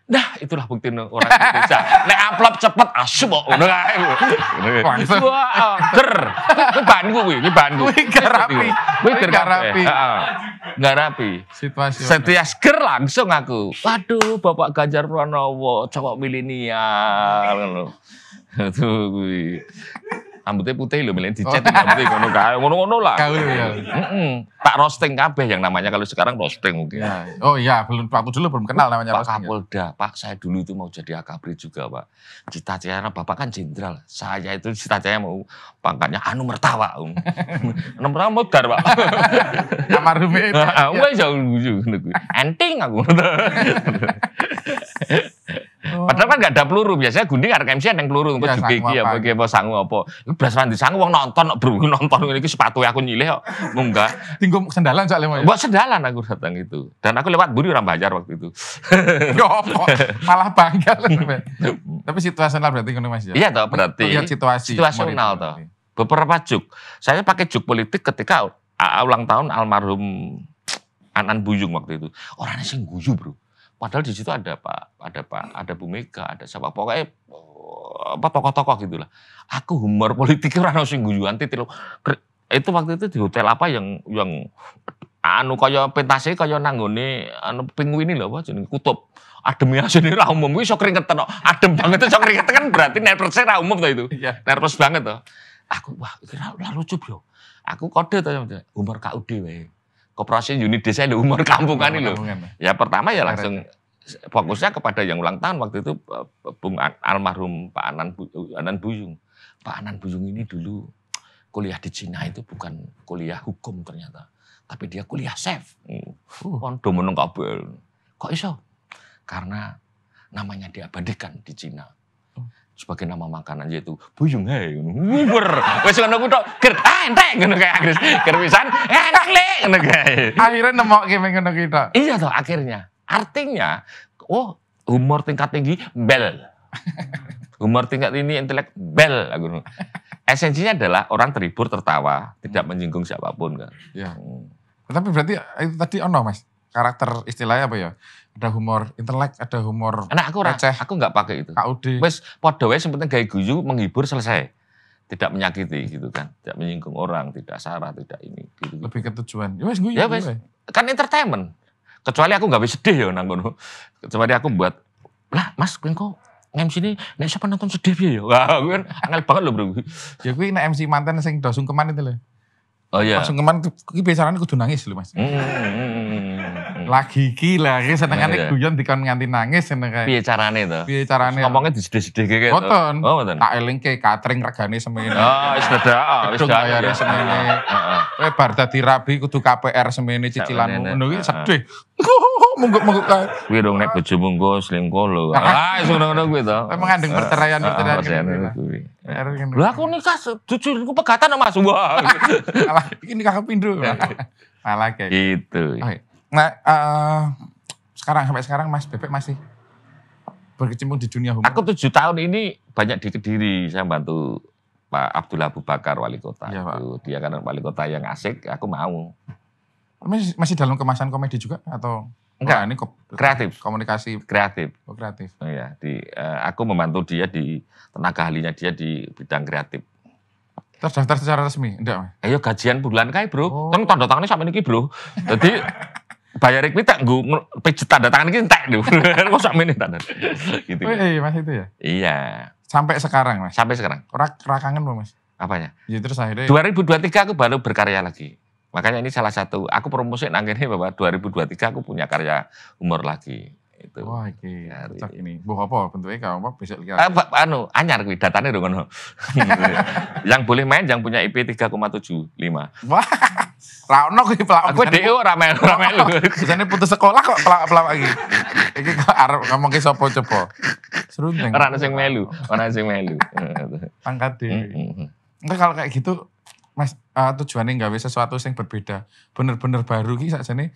Nah, itulah bukti orang Indonesia. Nek amplop cepet asu kok ngono kae. Wah, ger. Iki bahanku kuwi, iki bahanku. Kuwi gak rapi. Kuwi gak rapi. Heeh. Gak rapi. Situasi. Setiap ger langsung aku. Waduh, Bapak Ganjar Pranowo, cowok milenial ngono. Tuh kuwi. Rambutnya putih lho, milih dicet rambutnya ngono kae, ngono-ngono lah. Ya. Pak roasting kabeh yang namanya kalau sekarang roasting mungkin. Ya. Oh iya, waktu dulu belum kenal namanya Pak roasting. Kapolda, Pak saya dulu itu mau jadi akabri juga Pak. Cita-citanya Bapak kan jenderal, saya itu cita-citanya mau pangkatnya Anu Mertawa. Anu Mertawa modar Pak. Almarhum itu. Wes jauh enting aku. Padahal kan gak ada peluru, biasanya Gundi arek MC yang peluru untuk jugeki apa sangu apa. Iku blas randi sangu wong nonton bro, nonton iki sepatu aku nyilih kok munggah. Tinggung sendalan sak lemo ya. Mbok sendalan aku datang itu. Dan aku lewat buri orang Banjar waktu itu. Yo malah bangga. Tapi situasional berarti ngono Mas ya. Iya toh berarti. Lihat situasi. Situasional toh. Beberapa juk. Saya pakai juk politik ketika ulang tahun almarhum Anan Buyung waktu itu. Orangnya sing guyu, Bro. Padahal di situ ada Bu Mega, ada siapa pokoknya apa tokoh-tokoh gitulah. Aku humor politiknya orang sing guyu anti tilo. Itu waktu itu di hotel apa yang anu kaya pentase kaya nanggone anu penguin lho apa jenenge kutub. Ademnya asine ra umum kuwi iso keringetan kok. Adem banget iso keringetan kan berarti nervous ra umum to itu. Nervous banget to. Aku wah iki ra lucu yo. Aku kode to humor KUD wae. Koperasi unit desa ada humor kampungan ini loh. Ya pertama ya langsung fokusnya kepada yang ulang tahun waktu itu Bung almarhum Pak Anan Buyung. Pak Anan Buyung ini dulu kuliah di Cina itu bukan kuliah hukum ternyata, tapi dia kuliah chef. Kan do meneng kabel. Kok iso? Karena namanya diabadikan di Cina. Sebagai nama makanan yaitu Buyung Hai nguber wis ngono ku tok ger entek ngono kae agres ger pisan enak le ngono kae akhirnya nemokke ngono ki tok iya toh akhirnya artinya humor tingkat tinggi bel humor tingkat ini intelek bel ngono esensinya adalah orang terhibur tertawa tidak menyinggung siapapun kan ya tapi berarti itu tadi ono Mas karakter istilahnya apa ya? Ada humor intelek, ada humor receh. Aku nggak pakai itu. KUD. Wes podo wae penting gaya guyu menghibur selesai. Tidak menyakiti gitu kan. Tidak menyinggung orang, tidak sara, tidak ini gitu. Lebih ke tujuan. Ya wes guyu. Ya wes. Kan entertainment. Kecuali aku nggak bisa sedih ya nang ngono. Kecuali aku buat lah Mas kowe kok MC ini nek siapa nonton sedih ya. Wah, aku kan angel banget loh Bro. Ya kuwi nek MC manten sing do sungkeman itu lho. Oh iya. Sungkeman iki biasane kudu nangis lho Mas. Lagi iki lah, senengane guyon dikon nganti nangis seneng kae. Piye carane to? Piye carane? Ngomongnya disedih-sedih kayak gitu. Boten. Oh, boten. Tak elingke catering regane semene. Oh, wis dadak, wis bayare semene. Kowe bar dadi rabi kudu KPR semene cicilanmu. Ngono kuwi sedih. Mungguk-mungguk kae. Kuwi dong nek bojomu engko selingkuh lho. Ah, iso ngono kuwi to. Kowe mengandeng perceraian kuwi. Lah aku nikah jujur aku pegatan sama Mas. Wah. Alah, iki nikah pindho. Malah kayak gitu. Nah, sampai sekarang Mas Bebek masih berkecimpung di dunia humor. Aku 7 tahun ini banyak di Kediri, saya bantu Pak Abdullah Abu Bakar wali kota. Ya, Pak. Dia kan wali kota yang asik, aku mau. Masih dalam kemasan komedi juga atau enggak? Ini kreatif, komunikasi kreatif. Oh, kreatif. Oh, ya, aku membantu dia di tenaga ahlinya dia di bidang kreatif. Terdaftar secara resmi? Enggak, Mas? Ayo gajian bulan kae, Bro. Kan tanda tangannya sampai niki, Bro. Jadi bayar iki tak nggo pijet tanda tangan iki entek lho. Kok sakmene tanda. Gitu. Mas itu ya? Iya. Sampai sekarang, Mas? Sampai sekarang. Ora kangen, Mas? Apanya? Ya terus akhirnya 2023 aku baru berkarya lagi. Makanya ini salah satu aku promosi nang kene bahwa 2023 aku punya karya humor lagi. Itu. Wah, iki cocok ini. Mbok apa bentuknya apa besok iki? Anyar kuwi datane lho ngono. Yang boleh main yang punya IP 3,75. Wah. Ra ono kuwi pelawak. Aku dhewe ora melu. Biasane putus sekolah kok pelawak iki. Iki kok arep ngomong ke sapa coba. Serundeng. Ora ono sing melu. Angkat dhewe. Enggak kalau kayak gitu Mas tujuannya nggawe sesuatu yang berbeda. Bener-bener baru ki sakjane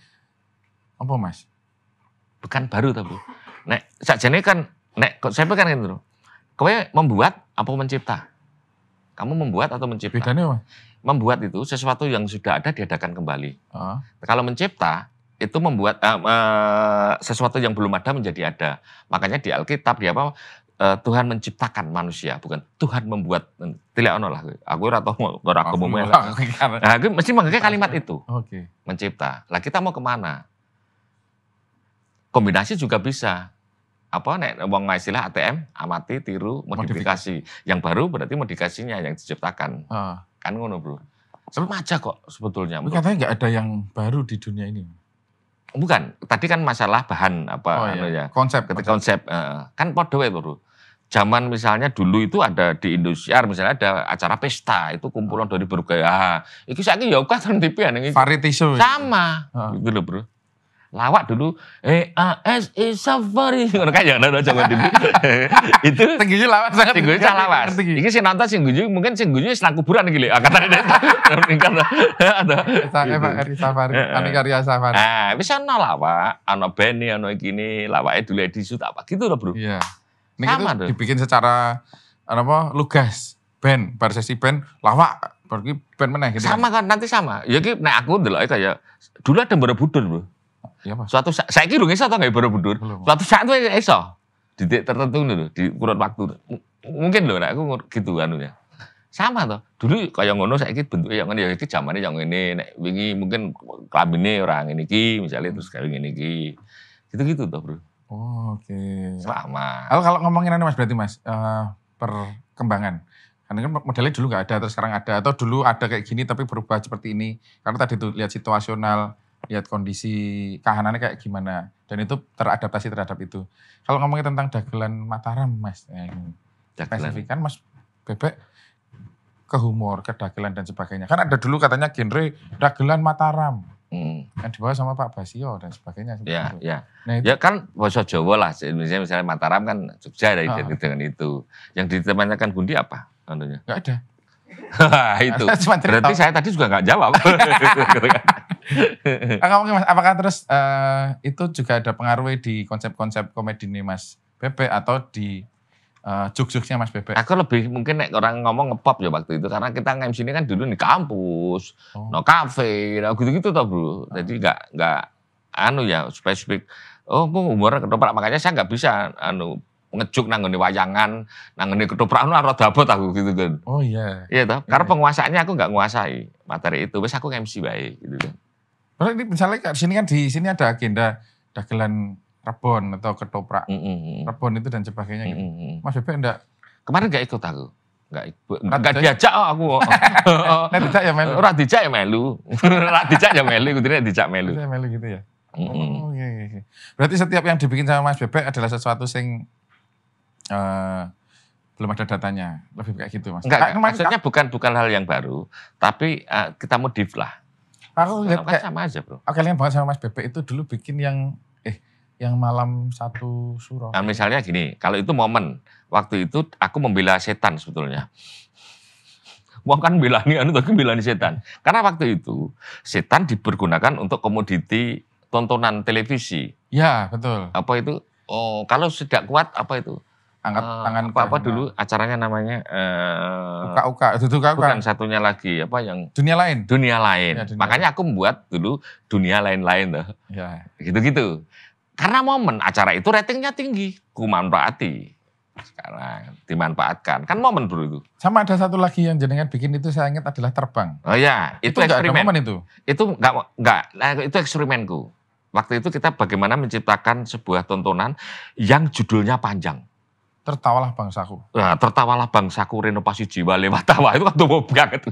apa Mas? Bukan baru tapi. Nek sakjane kan nek saya kan gitu. Kowe membuat apa mencipta? Kamu membuat atau mencipta? Bedanya apa? Membuat itu sesuatu yang sudah ada diadakan kembali. Kalau mencipta itu membuat sesuatu yang belum ada menjadi ada. Makanya di Alkitab dia apa? Tuhan menciptakan manusia, bukan Tuhan membuat. Tidak ono lah. Aku ora tau ora aku ngomong. Nah, aku mesti menggunakan kalimat itu. Oke. Mencipta. Lah kita mau kemana? Kombinasi juga bisa. Apa nek wong istilah ATM, amati, tiru, modifikasi. Yang baru berarti modifikasinya yang diciptakan. Kan ngono, Bro. Sama aja kok sebetulnya. Tapi katanya nggak ada yang baru di dunia ini. Bukan. Tadi kan masalah bahan apa ya. Konsep. Konsep. Kan podo wae, Bro. Zaman misalnya dulu itu ada di Indosiar misalnya ada acara pesta itu kumpulan dari berbagai iki saiki ya kan TV ini variety show sama gitu loh Bro. Lawak dulu AS is safari ngono kaya ngono jangan dulu. Itu tingginya lawas sangat tingginya lawas. Iki sing nonton sing guyu mungkin sing guyu wis nang kuburan iki lho. Katane ada Eri Safari, ane karya Safari. Wis ana lawak, ana Benny, ana iki lawake dulu edisut apa gitu loh Bro. Iya. Ini itu dibikin secara lugas, band, bar sesi band, lawak, pergi band meneh gitu. Sama kan, nanti sama. Ya ki nek aku ndelok kayak dulu ada Borobudur, Bro. Iya, Mas. Suatu saiki lho iso ta enggak Borobudur? Suatu saat itu iso. Titik tertentu lho di kurun waktu. Mungkin lho nek aku gitu anunya. Sama toh. Dulu kaya ngono saiki bentuke yang ngene ya iki jamane yang ngene nek wingi mungkin klambine ora ngene iki misalnya terus gawe ngene iki. Gitu-gitu toh, Bro. Oh, oke. Sama. Kalau ngomongin Mas berarti Mas, perkembangan. Karena kan modelnya dulu nggak ada, terus sekarang ada. Atau dulu ada kayak gini tapi berubah seperti ini. Karena tadi tuh lihat situasional, lihat kondisi kahanannya kayak gimana. Dan itu teradaptasi terhadap itu. Kalau ngomongin tentang dagelan Mataram Mas, spesifikan Mas Bebek ke humor, ke dagelan dan sebagainya. Kan ada dulu katanya genre dagelan Mataram. Kan dibawa sama Pak Basio dan sebagainya. Ya. Nah, ya kan bahasa Jawa lah. Misalnya Mataram kan Jogja dari dengan itu. Yang ditemanyakan Gundi apa? Contohnya? Nggak ada. Itu. Berarti saya tadi juga nggak jawab. Mas, apakah terus itu juga ada pengaruh di konsep-konsep komedi ini Mas Bebek atau di jokes-jokesnya Mas Bebek? Aku lebih mungkin orang ngomong ngepop ya waktu itu. Karena kita nge-MC ini kan dulu di kampus, no kafe, gitu-gitu toh Bro. Jadi nggak spesifik. Oh, humor ketoprak. Makanya saya nggak bisa ngejuk nanggone wayangan, nanggone ketoprak rada abot aku gitu kan. Oh iya. Iya toh. Karena penguasaannya aku nggak nguasai materi itu. Wes aku nge-MC bae gitu kan. Terus ini misalnya di sini ada agenda dagelan rebon atau ketoprak, rebon itu dan sebagainya gitu. Mas Bebek enggak? Kemarin enggak ikut aku. Enggak diajak aku. Nek dijak ya melu. Ora dijak ya melu. Ora dijak ya melu, kudune dijak melu. Melu gitu ya. Oh iya. Berarti setiap yang dibikin sama Mas Bebek adalah sesuatu sing belum ada datanya, lebih kayak gitu Mas. Enggak, maksudnya bukan hal yang baru, tapi kita modif lah. Aku lihat kayak sama aja bro. Oke, lihat banget sama Mas Bebek itu dulu bikin yang malam satu suro. Nah, misalnya gini, kalau itu momen, waktu itu aku membela setan sebetulnya. Wong kan belani tapi belani setan. Karena waktu itu setan dipergunakan untuk komoditi tontonan televisi. Ya, betul. Apa itu? Oh, kalau tidak kuat apa itu? Angkat tangan apa dulu acaranya namanya Uka-uka, itu Uka-uka. Bukan, satunya lagi apa yang Dunia Lain. Dunia Lain. Ya, dunia Makanya aku membuat dulu Dunia Lain-lain tuh. Ya. Gitu-gitu. Karena momen acara itu ratingnya tinggi, kumanfaati. Sekarang dimanfaatkan. Kan momen bro itu. Sama ada satu lagi yang jenengan bikin itu saya ingat adalah terbang. Oh ya, itu eksperimen. Momen itu. Itu enggak, itu eksperimenku. Waktu itu kita bagaimana menciptakan sebuah tontonan yang judulnya panjang. Tertawalah bangsaku. Nah, tertawalah bangsaku, renovasi jiwa lewat tawa. Itu waktu mau banget.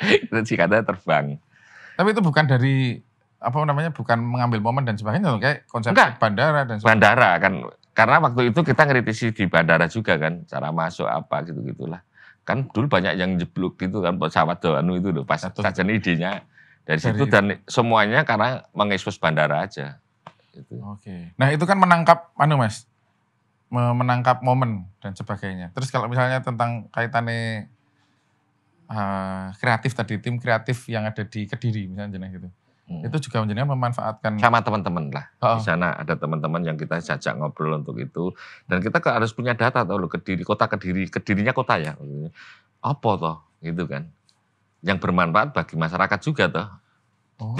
Itu sih katanya terbang. Tapi itu bukan dari bukan mengambil momen dan sebagainya, kayak konsep bandara dan sebagainya. Bandara kan, karena waktu itu kita ngeritisi di bandara juga kan, cara masuk apa gitu-gitulah. Kan dulu banyak yang jeblok gitu kan, pesawat doanu itu loh, pas saja idenya dari situ dan semuanya karena mengekspos bandara aja. Gitu. Oke. Nah itu kan menangkap, Mas, menangkap momen dan sebagainya. Terus kalau misalnya tentang kaitannya kreatif tadi, tim kreatif yang ada di Kediri misalnya gitu. Itu juga menjadinya memanfaatkan sama teman-teman lah. Di sana ada teman-teman yang kita jajak ngobrol untuk itu. Dan kita harus punya data tahu loh, Kedirinya kota ya. Apa toh gitu kan. Yang bermanfaat bagi masyarakat juga toh.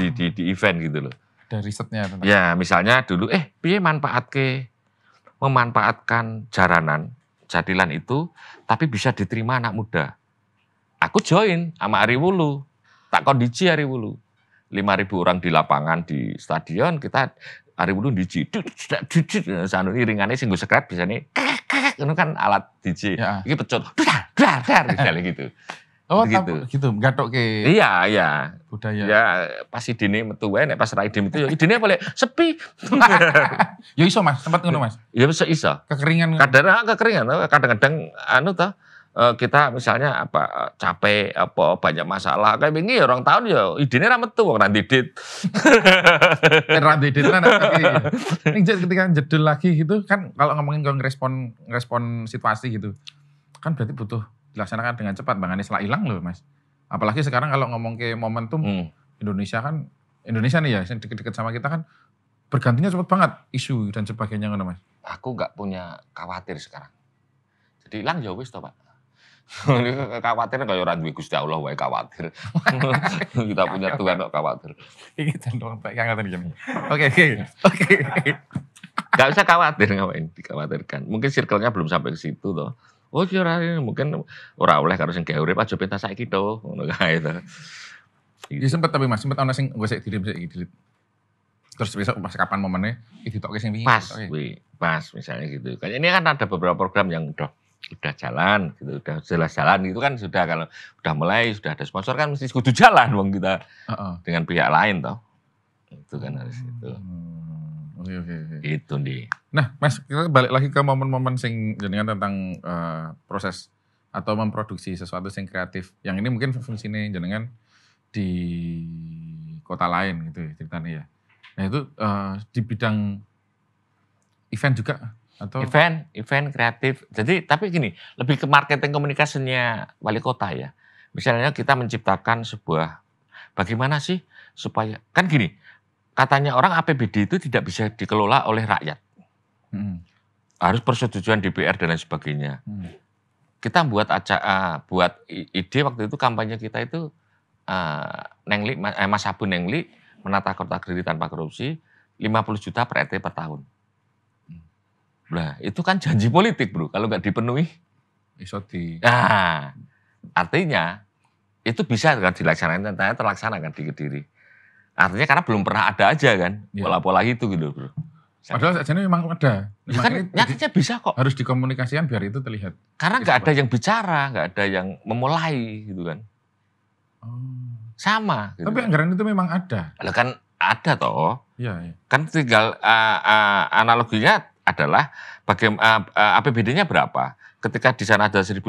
Di event gitu loh. Ada risetnya tentang. Ya, misalnya dulu piye memanfaatkan jadilan itu tapi bisa diterima anak muda. Aku join sama Ari Wulu. Tak kondisi Ari Wulu. 5.000 orang di lapangan di stadion, kita Ari Wulu DJ. Sanu iringannya sing nggo sekret bisane itu kan alat DJ. Ya. Iki pecut. Dar misalnya gitu. Oh, gitu. Gatok ke. Iya. Budaya. Ya, pas idene metu wae nek pas ra ide metu ya idene boleh sepi. Ya iso Mas, sempat ngono Mas. Ya iso. Kekeringan. Kadang-kadang kita misalnya capek banyak masalah kayak begini orang tahun ya idene ra metu wong ra didit. Ra didit kan lagi. Ini ketika jedul lagi gitu kan kalau ngomongin respon situasi gitu. Kan berarti butuh dilaksanakan dengan cepat, bangane setelah hilang loh Mas. Apalagi sekarang kalau ngomong ke momentum Indonesia nih ya, yang deket-deket sama kita kan bergantinya cepat banget isu dan sebagainya ngono Mas. Aku nggak punya khawatir sekarang. Jadi hilang ya wis toh Pak. Khawatir kayak orang duwe Gusti Allah wae khawatir. Kita punya Tuhan kok khawatir. Iki dong Pak yang ngaten iki. Oke. Gak usah khawatir, ngapain dikhawatirkan. Mungkin circle-nya belum sampai ke situ toh. Oh iya mungkin ora oleh karo sing gawe urip aja pentas saiki to, ngono kae to. Ya sempet tapi Mas, sempet ana sing gosek delete. Terus besok pas kapan momennya ditokke sing wingi. Pas misalnya gitu. Kayak ini kan ada beberapa program yang udah jalan gitu, udah jelas jalan gitu kan sudah kalau udah mulai sudah ada sponsor kan mesti kudu jalan wong kita. Dengan pihak lain toh. Itu kan harus itu. Oke. Itu nih. Nah, Mas, kita balik lagi ke momen-momen sing jenengan tentang proses atau memproduksi sesuatu sing kreatif. Yang ini mungkin fungsinya jenengan di kota lain gitu ya ceritanya ya. Nah, itu di bidang event juga atau event kreatif. Jadi tapi gini, lebih ke marketing komunikasinya wali kota ya. Misalnya kita menciptakan sebuah bagaimana sih supaya kan gini, katanya orang APBD itu tidak bisa dikelola oleh rakyat. Harus persetujuan DPR dan lain sebagainya. Kita buat ide waktu itu kampanye kita itu Mas Abu Nengli menata kota Kediri tanpa korupsi 50 juta per RT per tahun. Nah, itu kan janji politik, Bro. Kalau nggak dipenuhi, Nah, artinya itu bisa kan dilaksanakan, terlaksana kan di Kediri. Artinya karena belum pernah ada aja kan, pola-pola itu gitu, Bro. Padahal sajanya memang ada. Ya kan nyatanya bisa kok. Harus dikomunikasikan biar itu terlihat. Karena nggak ada yang bicara, nggak ada yang memulai gitu kan. Sama. Gitu tapi anggaran itu memang ada. Kan ada toh. Iya. Kan tinggal analoginya adalah APBD-nya berapa? Ketika di sana ada 1.500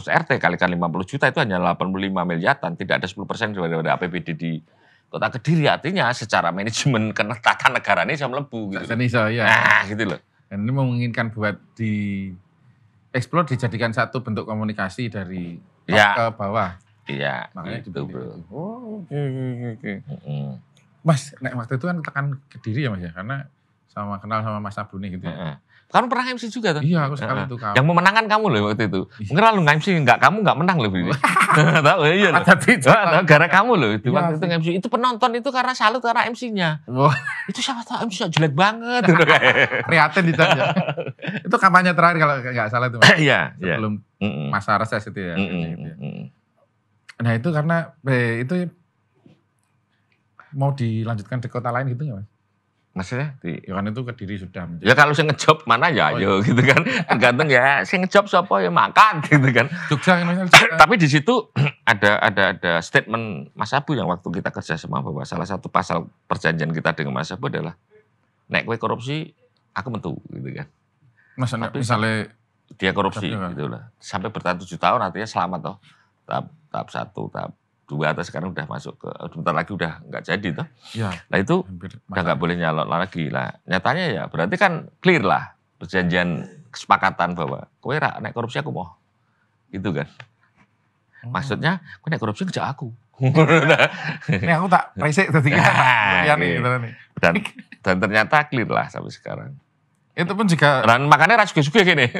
RT kalikan 50 juta itu hanya 85 miliaran, tidak ada 10% daripada APBD di Kota Kediri. Artinya secara manajemen tata negara ini bisa melebu gitu. Iya. Nah, gitu loh. Dan ini memungkinkan buat explore dijadikan satu bentuk komunikasi dari top ke bawah. Iya, makanya gitu, Bro. Oh, oke. Mas, waktu itu kan tekan Kediri ya Mas ya, karena kenal sama Mas Abu nih gitu ya. Kamu pernah MC juga tuh? Iya, aku sekali itu. Yang memenangkan kamu loh waktu itu. Mungkin lalu nge-MC, kamu nggak menang loh. Tahu iya loh. Gara kamu loh itu. Waktu itu nge-MC, itu penonton itu karena salut karena MC-nya. Itu siapa tahu MC-nya jelek banget. Prihatin ditanya. Itu kampanye terakhir kalau nggak salah itu Mas. Iya. Sebelum masa reses itu ya. Nah itu karena itu mau dilanjutkan di kota lain gitu nggak Mas? Maksudnya? Ya kan itu Kediri sudah menjadi. Ya kalau saya ngejob mana ya ayo gitu kan. Tergantung ya saya ngejob siapa ya makan gitu kan. Jogja. Tapi di situ ada statement Mas Abu yang waktu kita kerja sama bahwa salah satu pasal perjanjian kita dengan Mas Abu adalah nek kowe korupsi aku mentu gitu kan. Mas misalnya dia korupsi gitu lah. Sampai bertahan 7 tahun artinya selamat toh. Tahap 1, tahap 2 atau sekarang udah masuk ke bentar lagi udah nggak jadi toh. Iya. Nah itu udah nggak boleh nyalon lagi lah. Nyatanya ya berarti kan clear lah perjanjian kesepakatan bahwa kowe ra nek korupsi aku mau. Gitu kan. Maksudnya kowe nek korupsi kerja aku. Ini aku tak resik tadi dan ternyata clear lah sampai sekarang. Itu pun juga dan makanya ra suge-suge gini.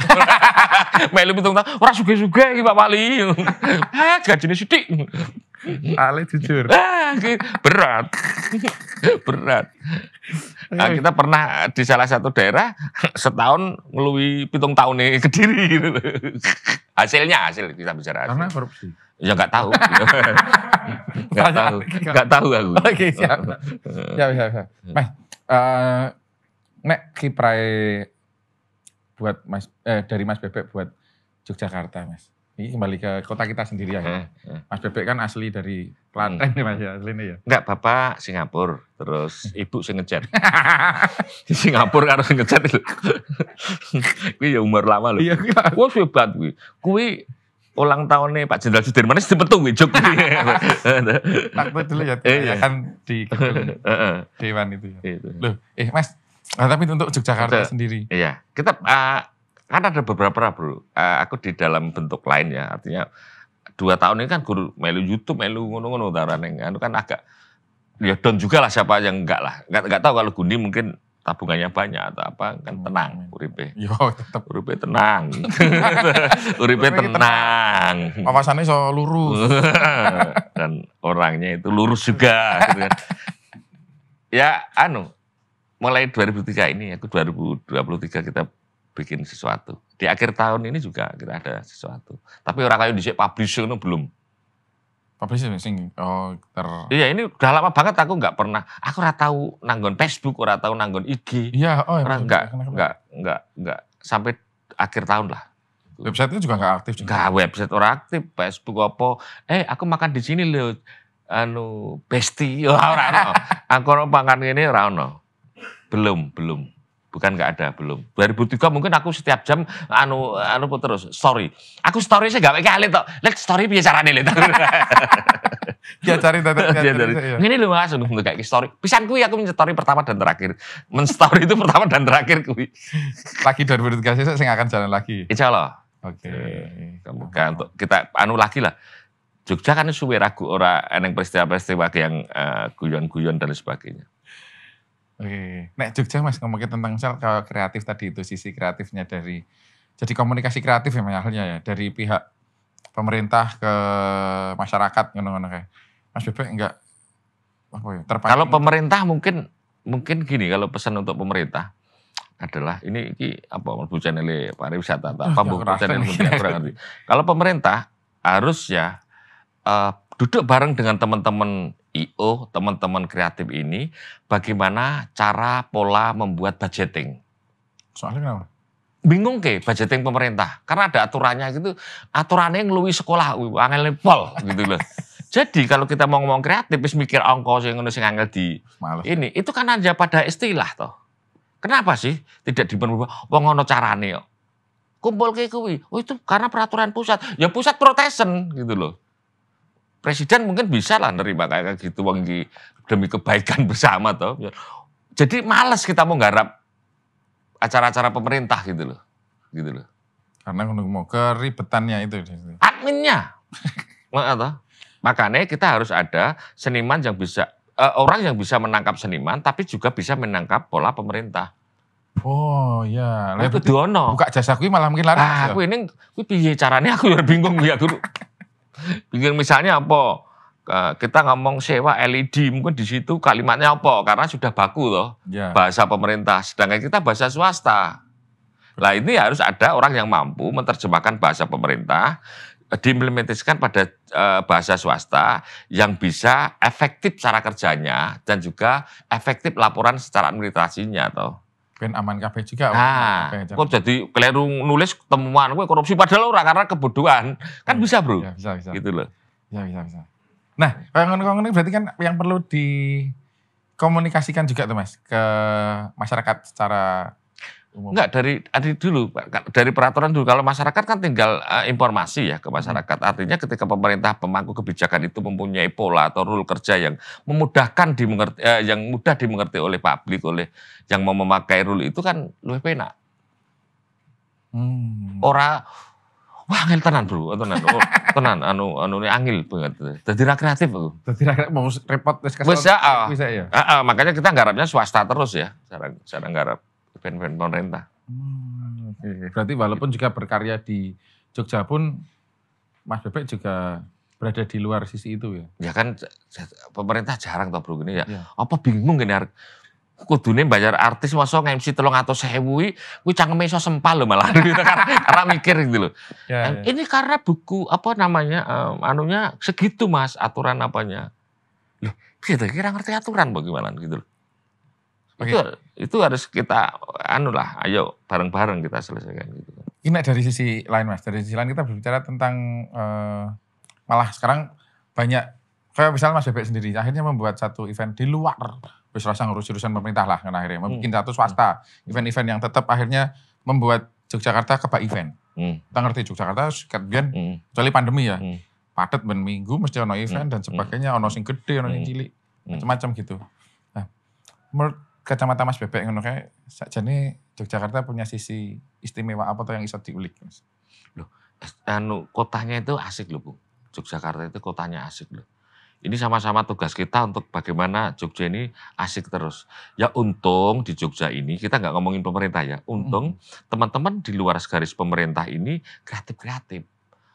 Melu pitung tahun ora suge-suge iki Pak Wali. Gajine sithik. Ale jujur. Berat. Nah, kita pernah di salah satu daerah setahun ngeluwi 7 tahun nih Kediri gitu. Hasil kita bicara hasil. Karena korupsi. Ya nggak tahu. Nggak tahu aku. Oke, siap. Ya. Mas, nek kiprah buat Mas dari Mas Bebek buat Yogyakarta, Mas. Ini kembali ke kota kita sendiri ya. Mas Bebek kan asli dari Klaten nih Mas ya, aslinya ya. Enggak, Bapak Singapura, terus Ibu sing ngecat. Di Singapura karo sing ngecat lho. Kuwi ya umur lama lho. Iya, wah hebat kuwi. Kuwi ulang tahunnya Pak Jenderal Sudirman itu dipetung kuwi jog. Takut dulu ya, kan di Dewan itu ya. Loh, Mas, tapi untuk Yogyakarta sendiri. Iya, kita kan ada beberapa bro, aku di dalam bentuk lain ya, artinya 2 tahun ini kan guru melu YouTube, melu ngono-ngono tarane, anu kan agak ya down juga lah siapa yang enggak lah, enggak tahu kalau Gundi mungkin tabungannya banyak atau apa kan tenang uripe. Yo tetep uripe tenang. Uripe tenang. Wawasannya so lurus. Dan orangnya itu lurus juga gitu kan. Ya mulai 2003 ini, 2023 kita bikin sesuatu. Di akhir tahun ini juga kita ada sesuatu. Tapi orang kayak dhisik publisher itu belum. Publisher sing Iya, ini udah lama banget aku nggak pernah. Aku ora tahu nanggon Facebook, ora tahu nanggon IG. Iya, enggak sampai akhir tahun lah. Website itu juga nggak aktif juga. Nggak, website ora aktif, Facebook apa. Aku makan di sini lho. Besti. Ora ono. Aku makan ini ora ono. Belum. Bukan nggak ada, belum. 2003 mungkin aku setiap jam terus story. Aku story saya nggak kali toh. Lihat story piye carane lho. Dia cari. Ini lho Mas, untuk kayak story. Pisan kuwi aku story pertama dan terakhir. Men-story itu pertama dan terakhir kuwi. Lagi 2003 saya akan jalan lagi. Insyaallah. Oke. Kemudian untuk kita lagi lah. Jogja kan suwe ragu ora eneng peristiwa-peristiwa yang guyon-guyon dan sebagainya. Oke, nek Jogja Mas ngomongin tentang misal kreatif tadi itu sisi kreatifnya jadi komunikasi kreatif ya halnya ya dari pihak pemerintah ke masyarakat ngono-ngono kayak. Mas Bebek enggak apa ya terpancing. Kalau pemerintah mungkin gini, kalau pesan untuk pemerintah adalah ini apa Bu channel pariwisata apa Bu channel kurang ngerti. Kalau pemerintah harus ya duduk bareng dengan teman-teman IO, teman-teman kreatif ini, bagaimana cara pola membuat budgeting. Soalnya kenapa? Bingung ke budgeting pemerintah, karena ada aturannya gitu, aturannya ngeluwi sekolah, angel pol gitu loh. Jadi kalau kita mau ngomong kreatif, wis mikir angka sing ngono sing angel di Males. ini, itu kan aja pada istilah toh. Kenapa sih tidak diperubah? Wong ngono carane kok. Kumpul ke kuwi. Oh itu karena peraturan pusat. Ya pusat protesen gitu loh. Presiden mungkin bisa lah nerima kayak gitu wong iki demi kebaikan bersama toh. Jadi males kita mau nggarap acara-acara pemerintah gitu loh. Gitu loh. Karena mau keribetannya itu. Adminnya. Makanya kita harus ada seniman yang bisa, orang yang bisa menangkap seniman, tapi juga bisa menangkap pola pemerintah. Oh iya. Itu dono. Buka jasa kui malah mungkin laris. Aku ini, piye caranya aku ya bingung ya guru. Bingung misalnya apa? Kita ngomong sewa LED, mungkin di situ kalimatnya apa? Karena sudah baku loh bahasa pemerintah. Sedangkan kita bahasa swasta. Nah ini harus ada orang yang mampu menerjemahkan bahasa pemerintah, diimplementasikan pada bahasa swasta yang bisa efektif cara kerjanya dan juga efektif laporan secara administrasinya toh. Ben aman kabeh juga. Nah, kok jadi keliru nulis temuan gue korupsi padahal ora karena kebodohan. Kan bisa, Bro. Ya, bisa. Gitu loh. Ya, bisa. Nah, ngomong-ngomong berarti kan yang perlu dikomunikasikan juga tuh Mas ke masyarakat secara umum. Enggak, dari peraturan dulu. Kalau masyarakat kan tinggal informasi ya ke masyarakat. Artinya ketika pemerintah pemangku kebijakan itu mempunyai pola atau rule kerja yang memudahkan yang mudah dimengerti oleh publik, oleh yang mau memakai rule itu kan lebih penak. Wah, angel tenan, Bro. Tenan ini angel banget. Dadi ra kreatif aku. Dadi ra mau repot wis bisa ya. Makanya kita nggarapnya swasta terus ya. Cara nggarap event-event pemerintah. Oke. Berarti walaupun juga berkarya di Jogja pun Mas Bebek juga berada di luar sisi itu ya? Ya kan pemerintah jarang toh Bro gini ya. Apa bingung gini kudune bayar artis masa nge-MC 300.000 kuwi cangkeme iso sempal lho malah karena mikir gitu loh. Ini karena buku apa namanya anunya segitu Mas aturan apanya. Loh, kita kira ngerti aturan bagaimana gitu loh. Itu harus kita ayo bareng-bareng kita selesaikan gitu. Ini dari sisi lain Mas, dari sisi lain kita berbicara tentang malah sekarang banyak kayak misalnya Mas Bebek sendiri akhirnya membuat satu event di luar wis rasa ngurus-urusan pemerintah lah kan akhirnya bikin satu swasta event-event yang tetap akhirnya membuat Yogyakarta kebak event. Kita ngerti Yogyakarta kemudian kecuali pandemi ya. Padat ben minggu mesti ono event dan sebagainya, ono sing gede, ono sing cilik, macam-macam gitu. Nah, menurut kacamata Mas Bebek ngono kae sakjane Yogyakarta punya sisi istimewa apa tuh yang bisa diulik Mas? Loh, kotanya itu asik loh, Bu. Yogyakarta itu kotanya asik loh. Ini sama-sama tugas kita untuk bagaimana Jogja ini asik terus. Ya untung di Jogja ini kita nggak ngomongin pemerintah ya. Untung teman-teman di luar garis pemerintah ini kreatif-kreatif.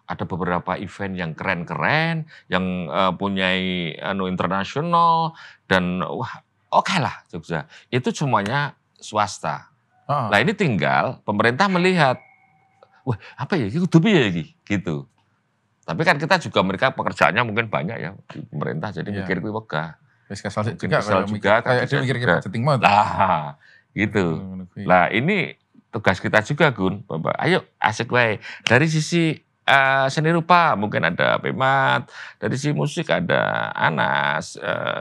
Ada beberapa event yang keren-keren, yang punyai internasional dan wah oke lah Jogja. Itu semuanya swasta. Nah ini tinggal pemerintah melihat, wah apa ya, itu piye gitu. Tapi kan kita juga mereka pekerjaannya mungkin banyak ya di pemerintah, jadi mikir kuwi wegah. Kesal juga kayak dia mikir budgeting mode. Nah, gitu. Nah, ini tugas kita juga Gun, Bapak. Ayo asik wae. Dari sisi seni rupa mungkin ada Pemat, dari sisi musik ada Anas,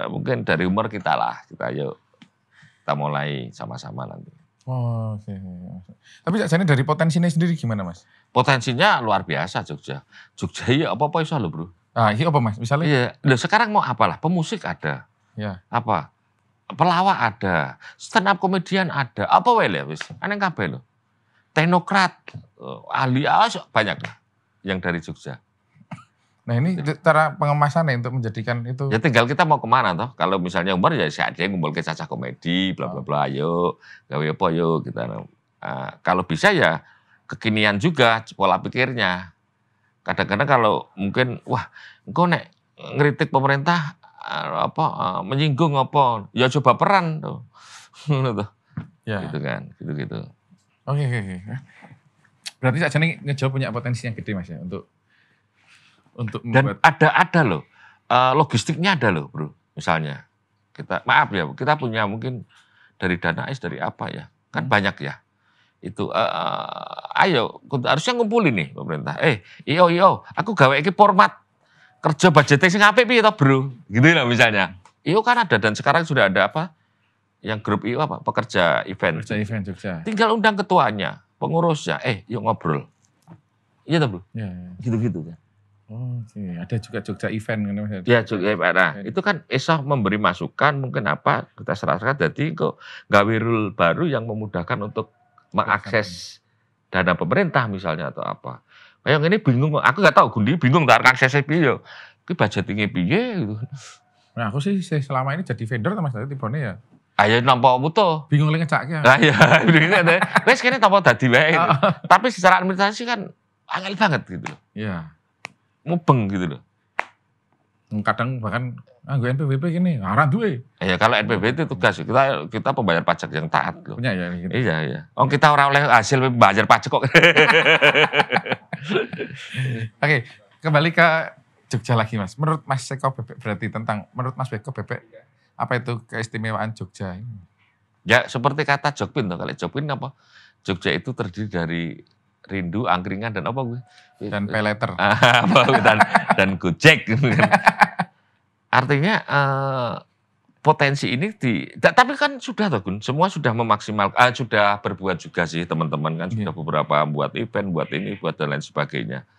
mungkin dari umur kita lah. Kita mulai sama-sama nanti. Oh, oke. Tapi jadi dari potensinya sendiri gimana Mas? Potensinya luar biasa Jogja. Jogja ya apa-apa iso lho Bro. Ah, iya apa Mas? Misalnya? Iya, loh sekarang mau apalah, pemusik ada. Ya. Apa? Pelawak ada, stand up komedian ada. Apa wae lho wis, aneh kabeh lho. Teknokrat, ahli banyak lah yang dari Jogja. Nah ini cara pengemasannya untuk menjadikan itu. Ya tinggal kita mau kemana toh. Kalau misalnya umur ya si Ade ngumpul ke cacah komedi, bla bla bla, ayo gawe apa yuk kita. Kalau bisa ya kekinian juga pola pikirnya. Kadang-kadang kalau mungkin wah engkau nek ngeritik pemerintah menyinggung apa, ya coba peran tuh. Tuh. Ya. Gitu kan, gitu-gitu. Oke. Berarti saja nih Ngejo punya potensi yang gede Mas ya untuk dan ada loh, logistiknya ada loh Bro. Misalnya kita punya mungkin dari Danais dari apa ya, kan banyak ya. Itu ayo harusnya ngumpulin nih pemerintah. Iyo, aku gawe iki format kerja budgetnya sing apik piye to, Bro? Gitu lah misalnya. IO kan ada dan sekarang sudah ada apa? Yang grup IO apa? Pekerja event. Pekerja event Jogja. Tinggal undang ketuanya, pengurusnya, yuk ngobrol. Iya toh, Bro? Ya. Gitu-gitu kan. Oh, oke. Ada juga Jogja event kan Mas. Ya, Jogja event. Nah, itu kan iso memberi masukan mungkin apa kita serahkan jadi kok gawe rule baru yang memudahkan untuk mengakses dana pemerintah misalnya atau apa. Kayak ini bingung, aku nggak tahu Gundi bingung tak aksesnya piye yo. Ki budgetingnya piye gitu. Nah, aku sih selama ini jadi vendor Mas tibone ya. Ayo nampa butuh. Bingung lagi ngecake. Nah ya, wes kene tampa dadi wae. Gitu. Tapi secara administrasi kan angel banget gitu loh. Iya. Mubeng gitu loh. Kadang bahkan gue NPWP gini, ngarang duwe. Ya kalau NPWP itu tugas kita pembayar pajak yang taat loh. Punya ya gitu. Iya. Oh kita orang oleh hasil bayar pajak kok. Oke, kembali ke Jogja lagi Mas. Menurut Mas Eko Bebek berarti menurut Mas Eko Bebek apa itu keistimewaan Jogja? Ya seperti kata Jokpin tuh, kalau Jokpin apa? Jogja itu terdiri dari rindu, angkringan dan apa gue? Dan peleter. dan Gojek. Artinya potensi ini tapi kan sudah toh Gun, semua sudah memaksimalkan, sudah berbuat juga sih teman-teman kan sudah beberapa buat event, buat ini, buat dan lain sebagainya.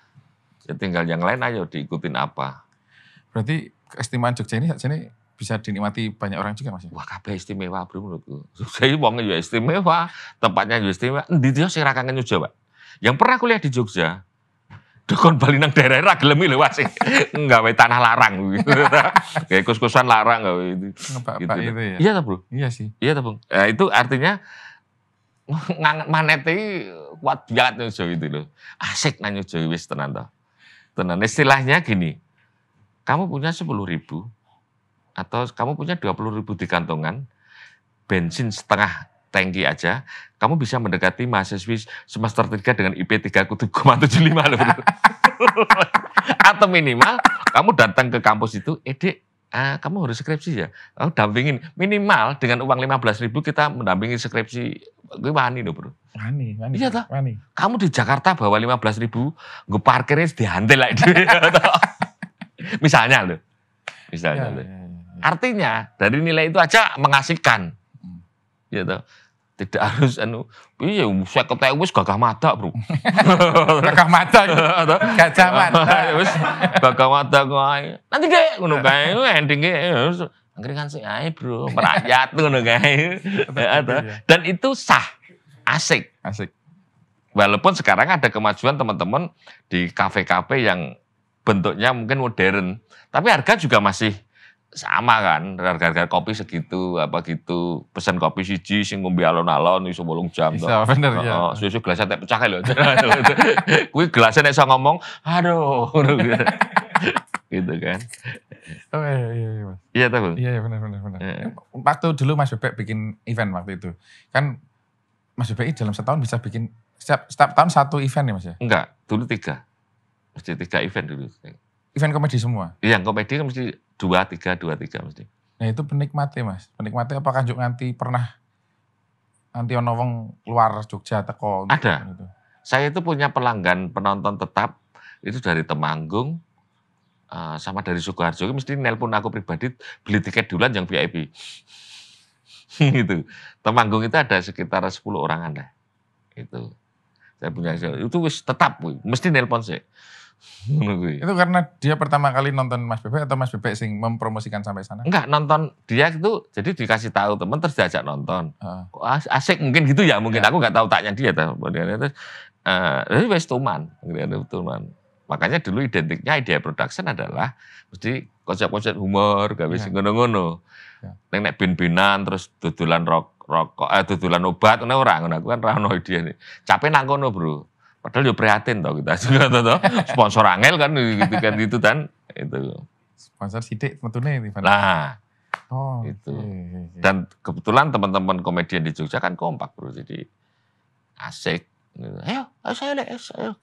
Ya tinggal yang lain ayo diikutin apa. Berarti keistimewaan Jogja ini bisa dinikmati banyak orang juga Mas? Wah kabeh istimewa bro menurutku. Jogja ini wongnya ya istimewa, tempatnya juga istimewa. Endi dia sing ra kangen nyoba, Pak. Yang pernah kuliah di Jogja, dokon bali nang daerah ra gelem lho Mas. Nggawe tanah larang gitu. Kayak kus-kusan larang gawe itu. Ngebak-bak gitu ya. Iya toh, Bro? Iya sih. Iya toh, Bung. Itu artinya manet iki kuat banget nyojo itu loh. Asik nang nyojo wis tenan toh. Tenan istilahnya gini. Kamu punya 10.000 atau kamu punya 20.000 di kantongan, bensin setengah tangki aja, kamu bisa mendekati mahasiswi semester 3 dengan IP 3,75 loh. Atau minimal, kamu datang ke kampus itu, Dek, kamu harus skripsi ya. Kamu dampingin, minimal dengan uang 15.000 kita mendampingi skripsi, gue wani loh bro. Wani. Iya toh? Wani. Kamu di Jakarta bawa 15.000, gue parkirnya dihantel lagi. Misalnya loh. Misalnya loh. Artinya dari nilai itu aja mengasihkan. Gitu. Tidak harus iya saya ketemu wis gagah mata, Bro. Gagah mata. Gajah mata. Wis gagah mata kae. Nanti Dek ngono kae endinge angkringan sik ae, Bro. Merakyat ngono kae. Dan itu sah. Asik. Walaupun sekarang ada kemajuan teman-teman di kafe-kafe yang bentuknya mungkin modern, tapi harga juga masih sama kan, harga kopi segitu, apa gitu, pesen kopi siji sing ngombe alon-alon iso 8 jam. Bisa, bener ya. Susu gelasnya tak pecah lho. Kuwi gelasnya nek iso ngomong, aduh, gitu kan. Oh iya Mas. Iya tahu. Iya benar. Waktu dulu Mas Bebek bikin event waktu itu, kan Mas Bebek dalam setahun bisa bikin setiap tahun 1 event ya Mas ya? Enggak, dulu 3. Mesti 3 event dulu. Event komedi semua? Iya, komedi kan mesti 2-3 mesti. Nah itu penikmatnya Mas. Penikmatnya apakah juga nganti pernah nanti ono wong luar Jogja teko? Ada. Gitu. Saya itu punya pelanggan penonton tetap itu dari Temanggung sama dari Sukoharjo. Mesti nelpon aku pribadi beli tiket duluan yang VIP. Gitu. Temanggung itu ada sekitar 10 orangan lah. Itu. Saya punya itu wis tetap mesti nelpon sih. Itu karena dia pertama kali nonton Mas Bebek atau Mas Bebek sing mempromosikan sampai sana? Enggak, nonton dia itu jadi dikasih tahu teman terus diajak nonton. Kok asik mungkin gitu ya, mungkin aku enggak tahu taknya dia terus wes tuman. Makanya dulu identiknya Idea Production adalah mesti konsep-konsep humor, gawe sing ngono-ngono. Nek bin-binan terus dodolan rokok dodolan obat ngono ora, aku kan ra ono ide nih. Capek nang kono, Bro. Padahal yo prihatin toh kita juga toh. Sponsor angel kan gitu kan itu kan itu. Sponsor sidik metune Ivan. Nah. Oh, itu. Okay. Dan kebetulan teman-teman komedian di Jogja kan kompak, Bro. Jadi asik. Ayo saya lihat, ayo.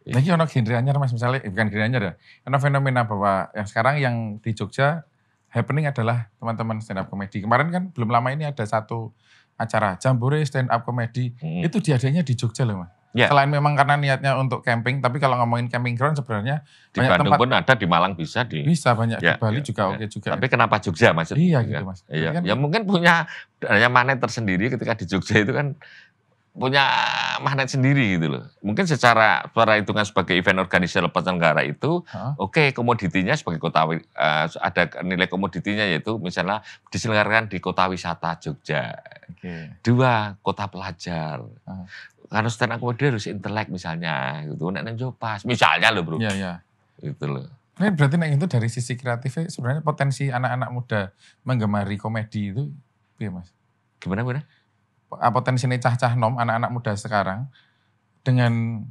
Lagi ono genre anyar Mas misalnya bukan genre anyar ya. Karena fenomena bahwa yang sekarang yang di Jogja happening adalah teman-teman stand up comedy. Kemarin kan belum lama ini ada satu acara Jambore stand up comedy. Itu diadainnya di Jogja loh Mas. Ya. Selain memang karena niatnya untuk camping, tapi kalau ngomongin camping ground sebenarnya Di banyak Bandung tempat pun ada, di Malang bisa, bisa banyak di Bali juga oke juga. Tapi kenapa Jogja maksudnya? Iya gitu Mas. Iya, Kan ya mungkin punya magnet tersendiri ketika di Jogja itu kan punya magnet sendiri gitu loh. Mungkin secara hitungan sebagai event organizer penyelenggara itu, oke, komoditinya sebagai kota ada nilai komoditinya yaitu misalnya diselenggarakan di kota wisata Jogja. Dua, kota pelajar. Karena stand up comedy harus intelek misalnya gitu. Nek nang Jopas misalnya loh bro. Iya. Gitu loh. Nah, berarti nek itu dari sisi kreatifnya sebenarnya potensi anak-anak muda menggemari komedi itu iya Mas? Gimana? Potensi ini cah-cah nom, anak-anak muda sekarang dengan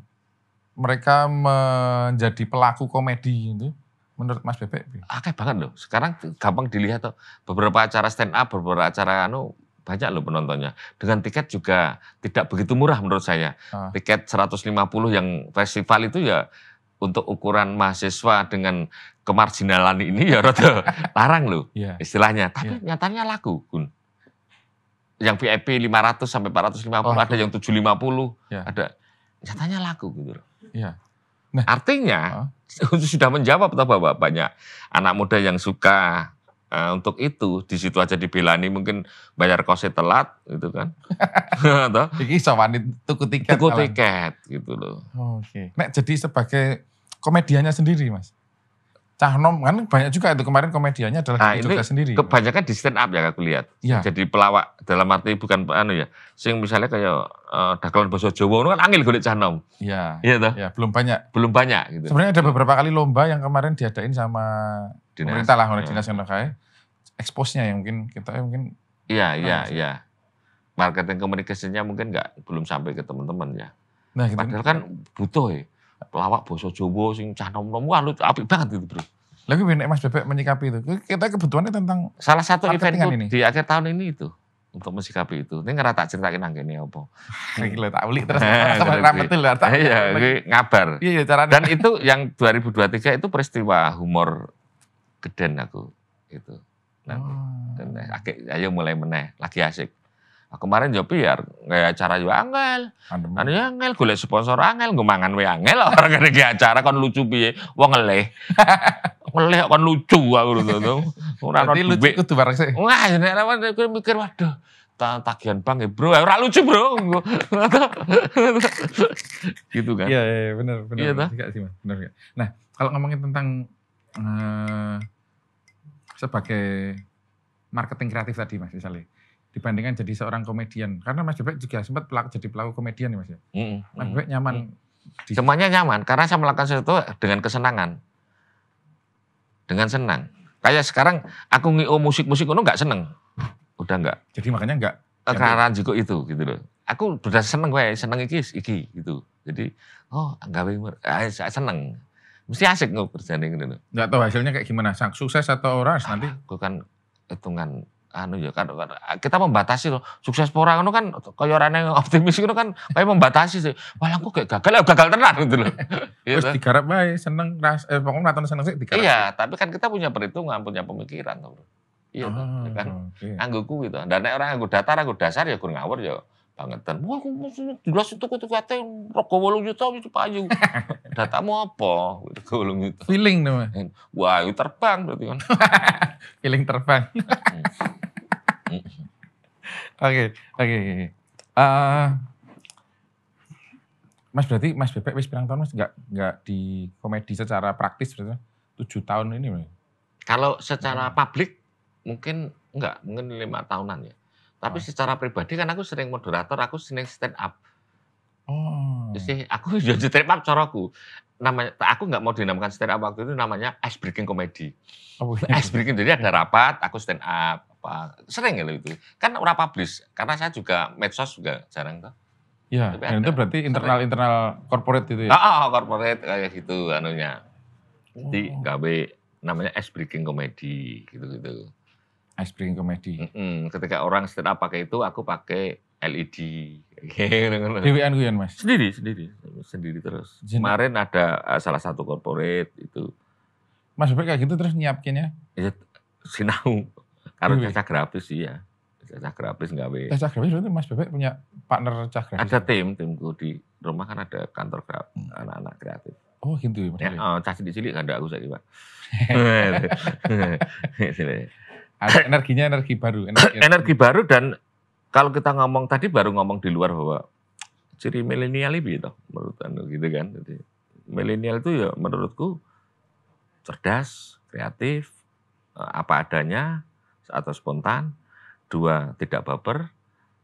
mereka menjadi pelaku komedi itu menurut Mas Bebek? Akeh banget loh. Sekarang gampang dilihat tuh beberapa acara stand up, beberapa acara banyak loh penontonnya. Dengan tiket juga tidak begitu murah menurut saya. Tiket 150 yang festival itu ya untuk ukuran mahasiswa dengan kemarginalan ini ya rada larang loh istilahnya. Tapi nyatanya laku, Gun. Yang VIP 500 sampai 450, ada yang 750, ada. Nyatanya laku gitu loh. Nah, artinya sudah menjawab bahwa banyak anak muda yang suka untuk itu, di situ aja dibelani mungkin bayar kosnya telat gitu kan. Iki sawani tuku tiket gitu loh. Oke. Nek jadi sebagai komediannya sendiri Mas. Cah nom kan banyak juga itu kemarin komediannya adalah juga sendiri. Kebanyakan di stand up ya aku lihat. Jadi pelawak dalam arti bukan sing misalnya kayak dagelan basa Jawa kan angel golek cah nom. Iya toh? Ya, belum banyak gitu. Sebenarnya ada beberapa kali lomba yang kemarin diadain sama pemerintah lah, oleh dinas ngono kae. Expose-nya yang mungkin kita mungkin Iya. Marketing komunikasinya mungkin belum sampai ke teman-teman ya. Nah, gitu. Padahal kan butuh pelawak basa Jawa sing cah nom-nom wah apik banget itu, Bro. Lagi nek Mas Bebek menyikapi itu. Kita kebutuhannya tentang salah satu eventku di akhir tahun ini itu untuk menyikapi itu. Ini ngerasa tak ceritain nang kene apa. Iki lho tak ulik terus rametil lho tak. Iya, iki ngabar. Iya caranya. Dan itu yang 2023 itu peristiwa humor geden aku itu. Ayo mulai meneh, lagi asik. Kemarin yo biar kayak acara yo angel. Angel golek sponsor angel, nggo mangan we angel ora ngene iki acara kon lucu piye. Wong ngeleh. Ngeleh kon lucu aku ngono. Ora ono lucu kudu bareng sih. Wah, nek aku mikir waduh, tagihan bang ya bro, ora lucu bro. Gitu kan. Iya benar. Iya juga sih Mas, benar. Nah, kalau ngomongin tentang sebagai marketing kreatif tadi Mas misalnya. Dibandingkan jadi seorang komedian. Karena Mas Bebek juga sempat jadi pelaku komedian ya Mas ya. Mas Bebek nyaman. Semuanya nyaman, karena saya melakukan sesuatu dengan kesenangan. Dengan senang. Kayak sekarang aku nge-o musik-musik itu enggak seneng. Udah enggak. Jadi makanya enggak. Karena juga itu gitu loh. Aku udah seneng seneng iki gitu. Jadi saya seneng. Mesti asik kerjane gitu loh. Enggak tahu hasilnya kayak gimana, sukses atau ora nanti. Aku kan hitungan kan kita membatasi loh. Sukses orang itu kan kaya orang yang optimis itu kan kayak membatasi sih. Wah, aku kayak gagal tenan gitu loh. Terus digarap bae, seneng pokoknya nonton seneng sih digarap. Iya, tapi kan kita punya perhitungan, punya pemikiran tuh. Iya kan. Anggo kuwi to. Dan nek orang anggo dasar ya gur ngawur ya bangetan. Wah, aku jelas itu kate rego 8 juta wis payu. Datamu apa? Rego 8 juta. Feeling tuh. Wah, itu terbang berarti kan. Feeling terbang. Oke. Mas berarti Mas Bebek wis pirang tahun Mas enggak di komedi secara praktis berarti 7 tahun ini Mas. Kalau secara publik mungkin enggak, mungkin 5 tahunan ya. Tapi secara pribadi kan aku sering moderator, aku sering stand up. Jadi aku jadi stand up caraku. Namanya aku enggak mau dinamakan stand up waktu itu, namanya ice breaking comedy. Ice breaking jadi ada rapat, aku stand up. Sering ya itu. Kan ora publish, karena saya juga medsos juga jarang tuh. Iya, dan itu berarti internal corporate itu ya? Corporate kayak gitu anunya. Jadi gawe namanya ice breaking comedy gitu-gitu. Ice breaking comedy. Ketika orang stand up pakai itu, aku pakai LED. Dewean kuyan Mas? Sendiri terus. Kemarin ada salah satu corporate itu. Mas Bebek kayak gitu terus nyiapkinnya? Ya, sinau. Karena caca grafis sih ya. Cah grafis gawe. Cah grafis berarti Mas Bebek punya partner cah grafis? Ada timku di rumah kan ada kantor anak-anak kreatif. Oh gitu ya? Cah cilik-cilik kan ada aku saiki, Pak. Ada energinya energi baru. Energi baru dan kalau kita ngomong tadi baru ngomong di luar bahwa ciri milenial itu menurut Anda gitu kan. Jadi milenial itu ya menurutku cerdas, kreatif, apa adanya, atau spontan, 2 tidak baper,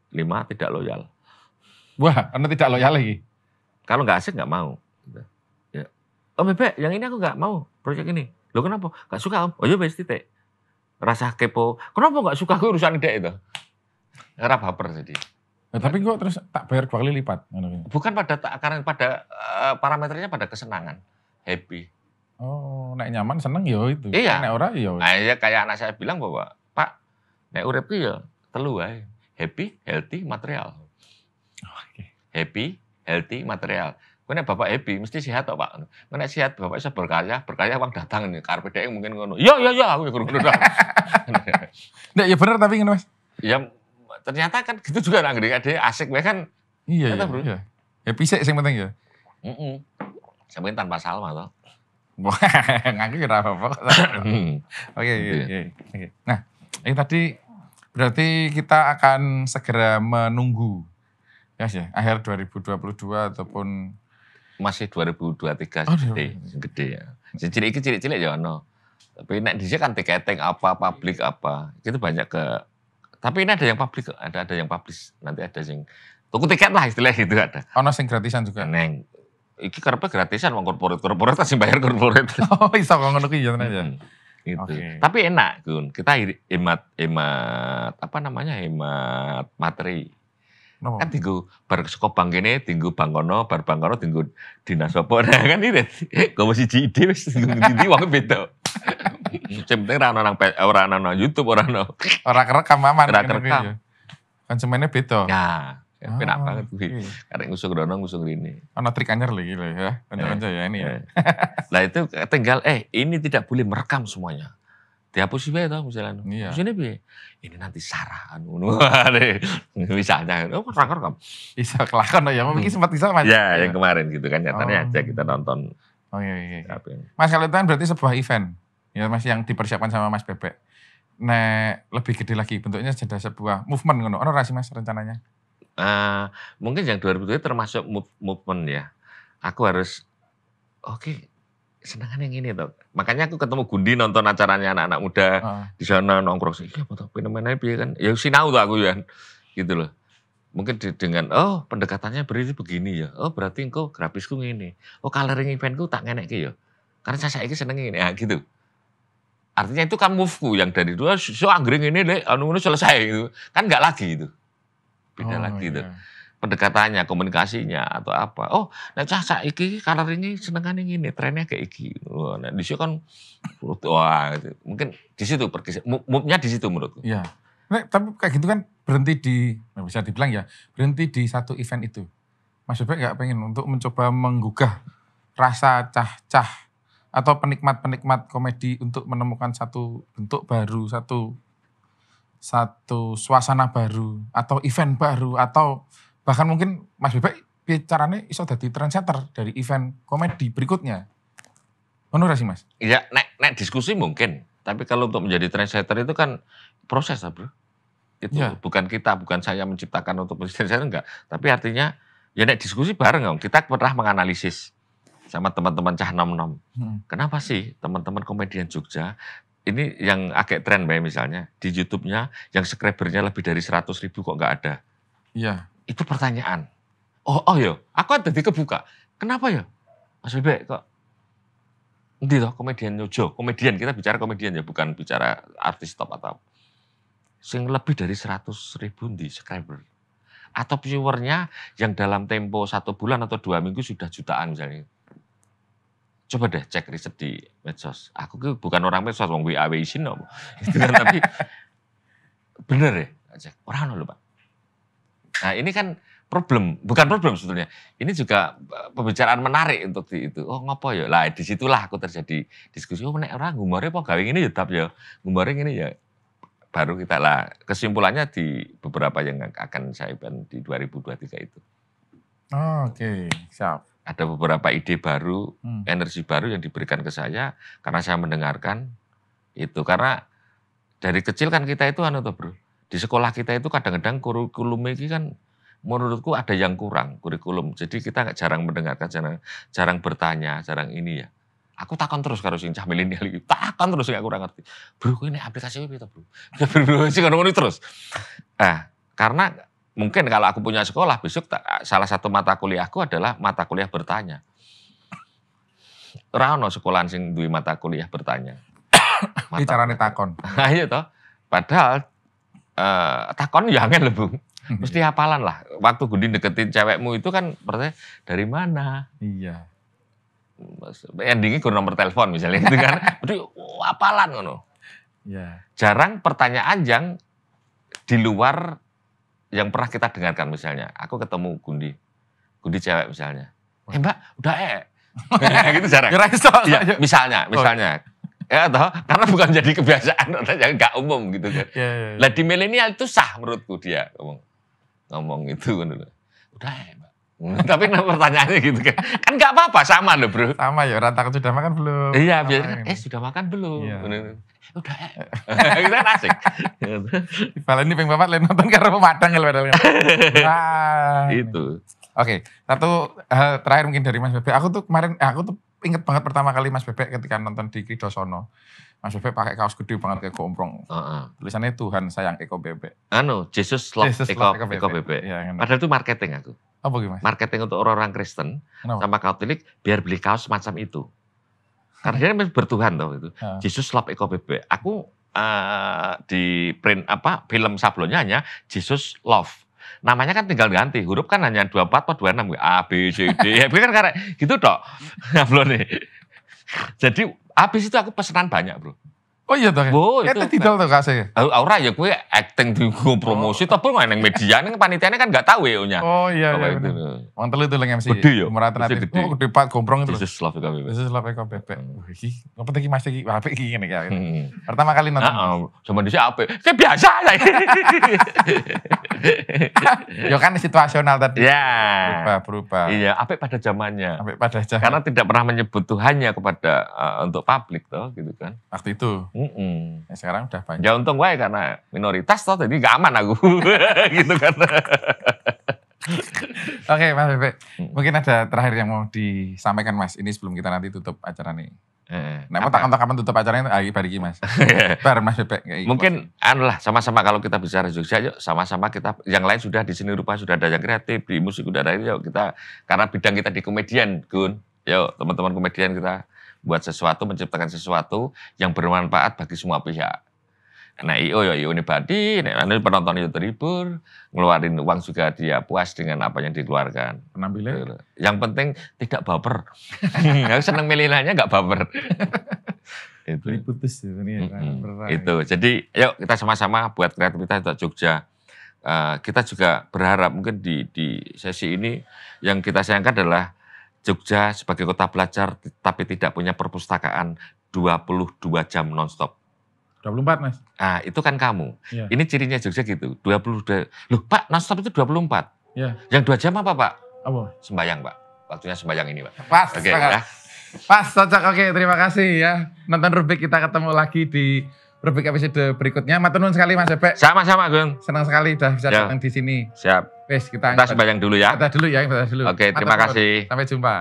5 tidak loyal. Wah, Anda tidak loyal lagi? Kalau nggak asik nggak mau. Ya. Oh Bebek, yang ini aku nggak mau proyek ini. Loh kenapa? Nggak suka Om? Oh iya wes titik. Rasa kepo. Kenapa nggak suka aku urusan ide itu? Nggak baper jadi. Nah, tapi kok terus tak bayar 2 kali lipat? Bukan karena pada parameternya pada kesenangan, happy. Oh, nek nyaman seneng ya itu. Iya. Nek ora ya. Nah, ya kayak anak saya bilang bahwa, Pak, nek urip ki ya telu wae. Happy, healthy, material. Oke. Happy, healthy, material. Kowe nek bapak happy mesti sehat kok, Pak. Kowe nek sehat bapak iso berkarya uang datang nih. Karepe dhek mungkin ngono. Ya aku ya ngono. Nek ya bener tapi ngene Mas. Ya ternyata kan gitu juga nang ngene asik wae kan. Iya ya, bro. Iya. Happy sih sing penting ya. Sampeyan tanpa salma toh. Wah, ngaku kira apa-apa. Oke. Nah, ini tadi berarti kita akan segera menunggu ya akhir 2022 ataupun masih 2023 gede ya. Cilik-cilik ya ono. Tapi nek dhisik kan tiketing apa, publik apa. Itu banyak tapi ini ada yang publik, ada yang publish. Nanti ada yang tuku tiket lah istilahnya gitu ada. Ono sing gratisan juga. Neng. Iki karepe gratisan wong korporat kan sing bayar korporat. Oh, iso kok ngono kuwi ya tenan ya. Gitu. Okay. Tapi enak, Gun. Kita hemat apa namanya? Hemat materi. No. Kan tinggu bar saka bank kene, tinggu bank kono, bar bank kono tinggu dinas apa. Nah, kan iki kok siji ide wis ndi wong beda. Sing penting ora ana YouTube, ora kerekam aman. Ora kerekam. Konsumennya beda. Ya. Enak banget kuwi. Karek ngusung rono ngusung rene. Ana trik anyar lagi lho ya. Kanca-kanca ya ini ya. Lah itu tinggal ini tidak boleh merekam semuanya. Dihapus wae toh misalnya. Iya. Sini piye? Ini nanti Sarah ngono. Misalnya, ora rekam. Bisa kelakon ya. Mungkin sempat bisa Mas. Ya, yang kemarin gitu kan nyatanya aja kita nonton. Oh iya. Mas kalau itu kan berarti sebuah event. Ya Mas yang dipersiapkan sama Mas Bebek. Nek lebih gede lagi bentuknya jadi sebuah movement ngono. Ono ra sih Mas rencananya? Mungkin yang 2007 termasuk movement ya. Aku harus senangan yang ini toh. Makanya aku ketemu Gundi nonton acaranya anak-anak muda di sana nongkrong. Iya betul fenomenanya piye kan. Ya sinau tuh aku ya. Gitu loh. Mungkin dengan pendekatannya begini ya. Oh berarti engko grafisku ngene. Oh coloring eventku tak ngenekke ya. Karena saya saiki seneng ngene. Ya gitu. Artinya itu kan move-ku yang dari dulu anggring ini lek anu selesai gitu. Kan enggak lagi itu. Beda lagi itu. Pendekatannya, komunikasinya atau apa. Oh, nek cah saiki coloring senengane ngene, trennya kayak iki. Nah, di situ kan wah gitu. Mungkin di situ move-nya di situ menurutku. Iya. Nek tapi kayak gitu kan berhenti bisa dibilang ya, berhenti di satu event itu. Mas Bebek enggak pengen untuk mencoba menggugah rasa cah-cah atau penikmat-penikmat komedi untuk menemukan satu bentuk baru, satu suasana baru atau event baru atau bahkan mungkin Mas Bebek caranya iso dadi trendsetter dari event komedi berikutnya. Ngono ra sih Mas? Iya, nek diskusi mungkin, tapi kalau untuk menjadi trendsetter itu kan proses lah, Bro. Itu bukan saya menciptakan untuk trendsetter enggak, tapi artinya ya nek diskusi bareng dong. Kita pernah menganalisis sama teman-teman cah nom-nom. Kenapa sih teman-teman komedian Jogja ini yang agak tren misalnya di YouTube-nya yang subscriber-nya lebih dari 100.000 kok nggak ada? Iya. Itu pertanyaan. Oh ya, aku ada di kebuka. Kenapa ya, Mas Bebek kok? Nanti toh komedian Jojo, komedian kita bicara komedian ya, bukan bicara artis top atau apa. Sing lebih dari 100.000 di subscriber. Atau viewernya yang dalam tempo 1 bulan atau 2 minggu sudah jutaan misalnya. Coba deh cek riset di medsos. Aku bukan orang medsos, wong WA isin no. Itu kan tapi bener ya, cek. Orang lho, Pak. Nah, ini kan bukan problem sebetulnya. Ini juga pembicaraan menarik untuk itu. Oh, ngopo ya? Lah disitulah aku terjadi diskusi. Oh, nek orang humore apa gawe ngene ya tap ya. Humore ngene ya. baru kita lah. Kesimpulannya di beberapa yang akan saya ban di 2023 itu. Oke, siap. Ada beberapa ide baru, energi baru yang diberikan ke saya karena saya mendengarkan itu. Karena dari kecil kan kita itu bro. Di sekolah kita itu kadang-kadang kurikulum ini kan menurutku ada yang kurang kurikulum. Jadi kita jarang mendengarkan, jarang bertanya, jarang ini ya. Aku takon terus karo sing cah milenial iki. Takon terus aku ora ngerti. Bro, ini aplikasi piye to, Bro? Bro, sing ngono terus. Karena mungkin kalau aku punya sekolah besok salah satu mata kuliahku adalah mata kuliah bertanya. Ora ono sekolahan sing duwe mata kuliah bertanya. Iki carane takon. Nah, iya toh. Padahal takon ya angel lho, Bung. Mesti hafalan lah. Waktu Gundi deketin cewekmu itu kan berarti dari mana? Iya. Endingnya gue nomor telepon misalnya gitu kan. Berarti hafalan ngono. Iya. Jarang pertanyaan yang di luar yang pernah kita dengarkan misalnya. Aku ketemu Gundi cewek misalnya. Mbak, udah gitu jarang. Ya, misalnya. Ya toh, karena bukan jadi kebiasaan, yang nggak umum gitu kan. Lah di milenial itu sah menurutku dia ngomong itu kan dulu. Udah Mbak. Tapi pertanyaannya gitu kan. Kan nggak apa-apa, sama loh bro. Sama ya, orang takut sudah makan belum? Iya, biasanya kan, sudah makan belum? Iya. Udah kita kan asik. Kalau ini pengen bapak lain nonton karena pemadang kalau padahal. Itu. Oke, satu hal terakhir mungkin dari Mas Bebek. Aku tuh kemarin, aku tuh inget banget pertama kali Mas Bebek ketika nonton di Kridosono. Mas Bebek pakai kaos gede banget kayak gombrong. Tulisannya Tuhan sayang Eko Bebek. Jesus love Eko Bebek. Ya, padahal itu marketing aku. Apa gimana? Marketing untuk orang-orang Kristen sama Katolik biar beli kaos macam itu. Karena dia bertuhan tau itu. Jesus love Eko Bebek. Aku di print film sablonnya hanya Jesus love. Namanya kan tinggal ganti, huruf kan hanya 24 atau 26, A, B, C, D. Ya kan karena gitu dok, sablonnya. Jadi habis itu aku pesanan banyak bro. Oh iya toh. Oh, itu tidak tuh kasih. Aura ya gue acting di promosi tapi nggak neng media neng panitianya kan nggak tahu ya nya. Oh iya iya. Wong telu itu lagi MC. Gede ya. Gede Pak gombrong itu. Jesus love Eko Bebek. Jesus love Eko Bebek. Wih, apa tadi Mas iki apik iki ngene ya. Pertama kali nonton. Sama di sini apik. Kayak biasa ya. Ya kan situasional tadi. Ya. Berubah. Iya, apik pada zamannya. Apik pada zamannya. Karena tidak pernah menyebut Tuhannya kepada untuk publik toh gitu kan. Waktu itu. Ya, sekarang udah banyak. Ya untung gue karena minoritas toh, jadi gak aman aku. Gitu kan. Oke Mas Bebek, mungkin ada terakhir yang mau disampaikan Mas, ini sebelum kita nanti tutup acara nih. Nah, mau kapan tutup acaranya, bari Mas. Bareng Mas Bebek. Mungkin lah sama-sama kalau kita bicara Jogja, yuk sama-sama kita, yang lain sudah di sini rupa sudah ada yang kreatif, di musik udah ada, yuk kita, karena bidang kita di komedian, Gun. Yuk teman-teman komedian kita buat sesuatu, menciptakan sesuatu yang bermanfaat bagi semua pihak. Nah IO ya IO ini badi, penonton itu terhibur, ngeluarin uang juga dia puas dengan apa yang dikeluarkan. Penampilan? Yang penting tidak baper. Aku seneng milenialnya nggak baper. Itu. Putus ini Itu. Jadi yuk kita sama-sama buat kreativitas untuk Jogja. Kita juga berharap mungkin di sesi ini yang kita sayangkan adalah Jogja sebagai kota belajar tapi tidak punya perpustakaan 22 jam nonstop. 24 Mas. Nah itu kan kamu. Ya. Ini cirinya Jogja gitu. 22. Loh Pak, nonstop itu 24. Ya. Yang 2 jam apa Pak? Apa? Sembayang Pak. Waktunya sembayang ini Pak. Pas. Oke, ya. Pas, cocok. Oke, terima kasih ya. Nonton Rubik, kita ketemu lagi di Rubik episode berikutnya. Matur nuwun sekali Mas Bebek. Sama-sama Gun. Senang sekali udah bisa datang di sini. Siap. Wes, kita sembayang dulu ya. Kita dulu ya, kita dulu. Oke, terima kasih. Sampai jumpa.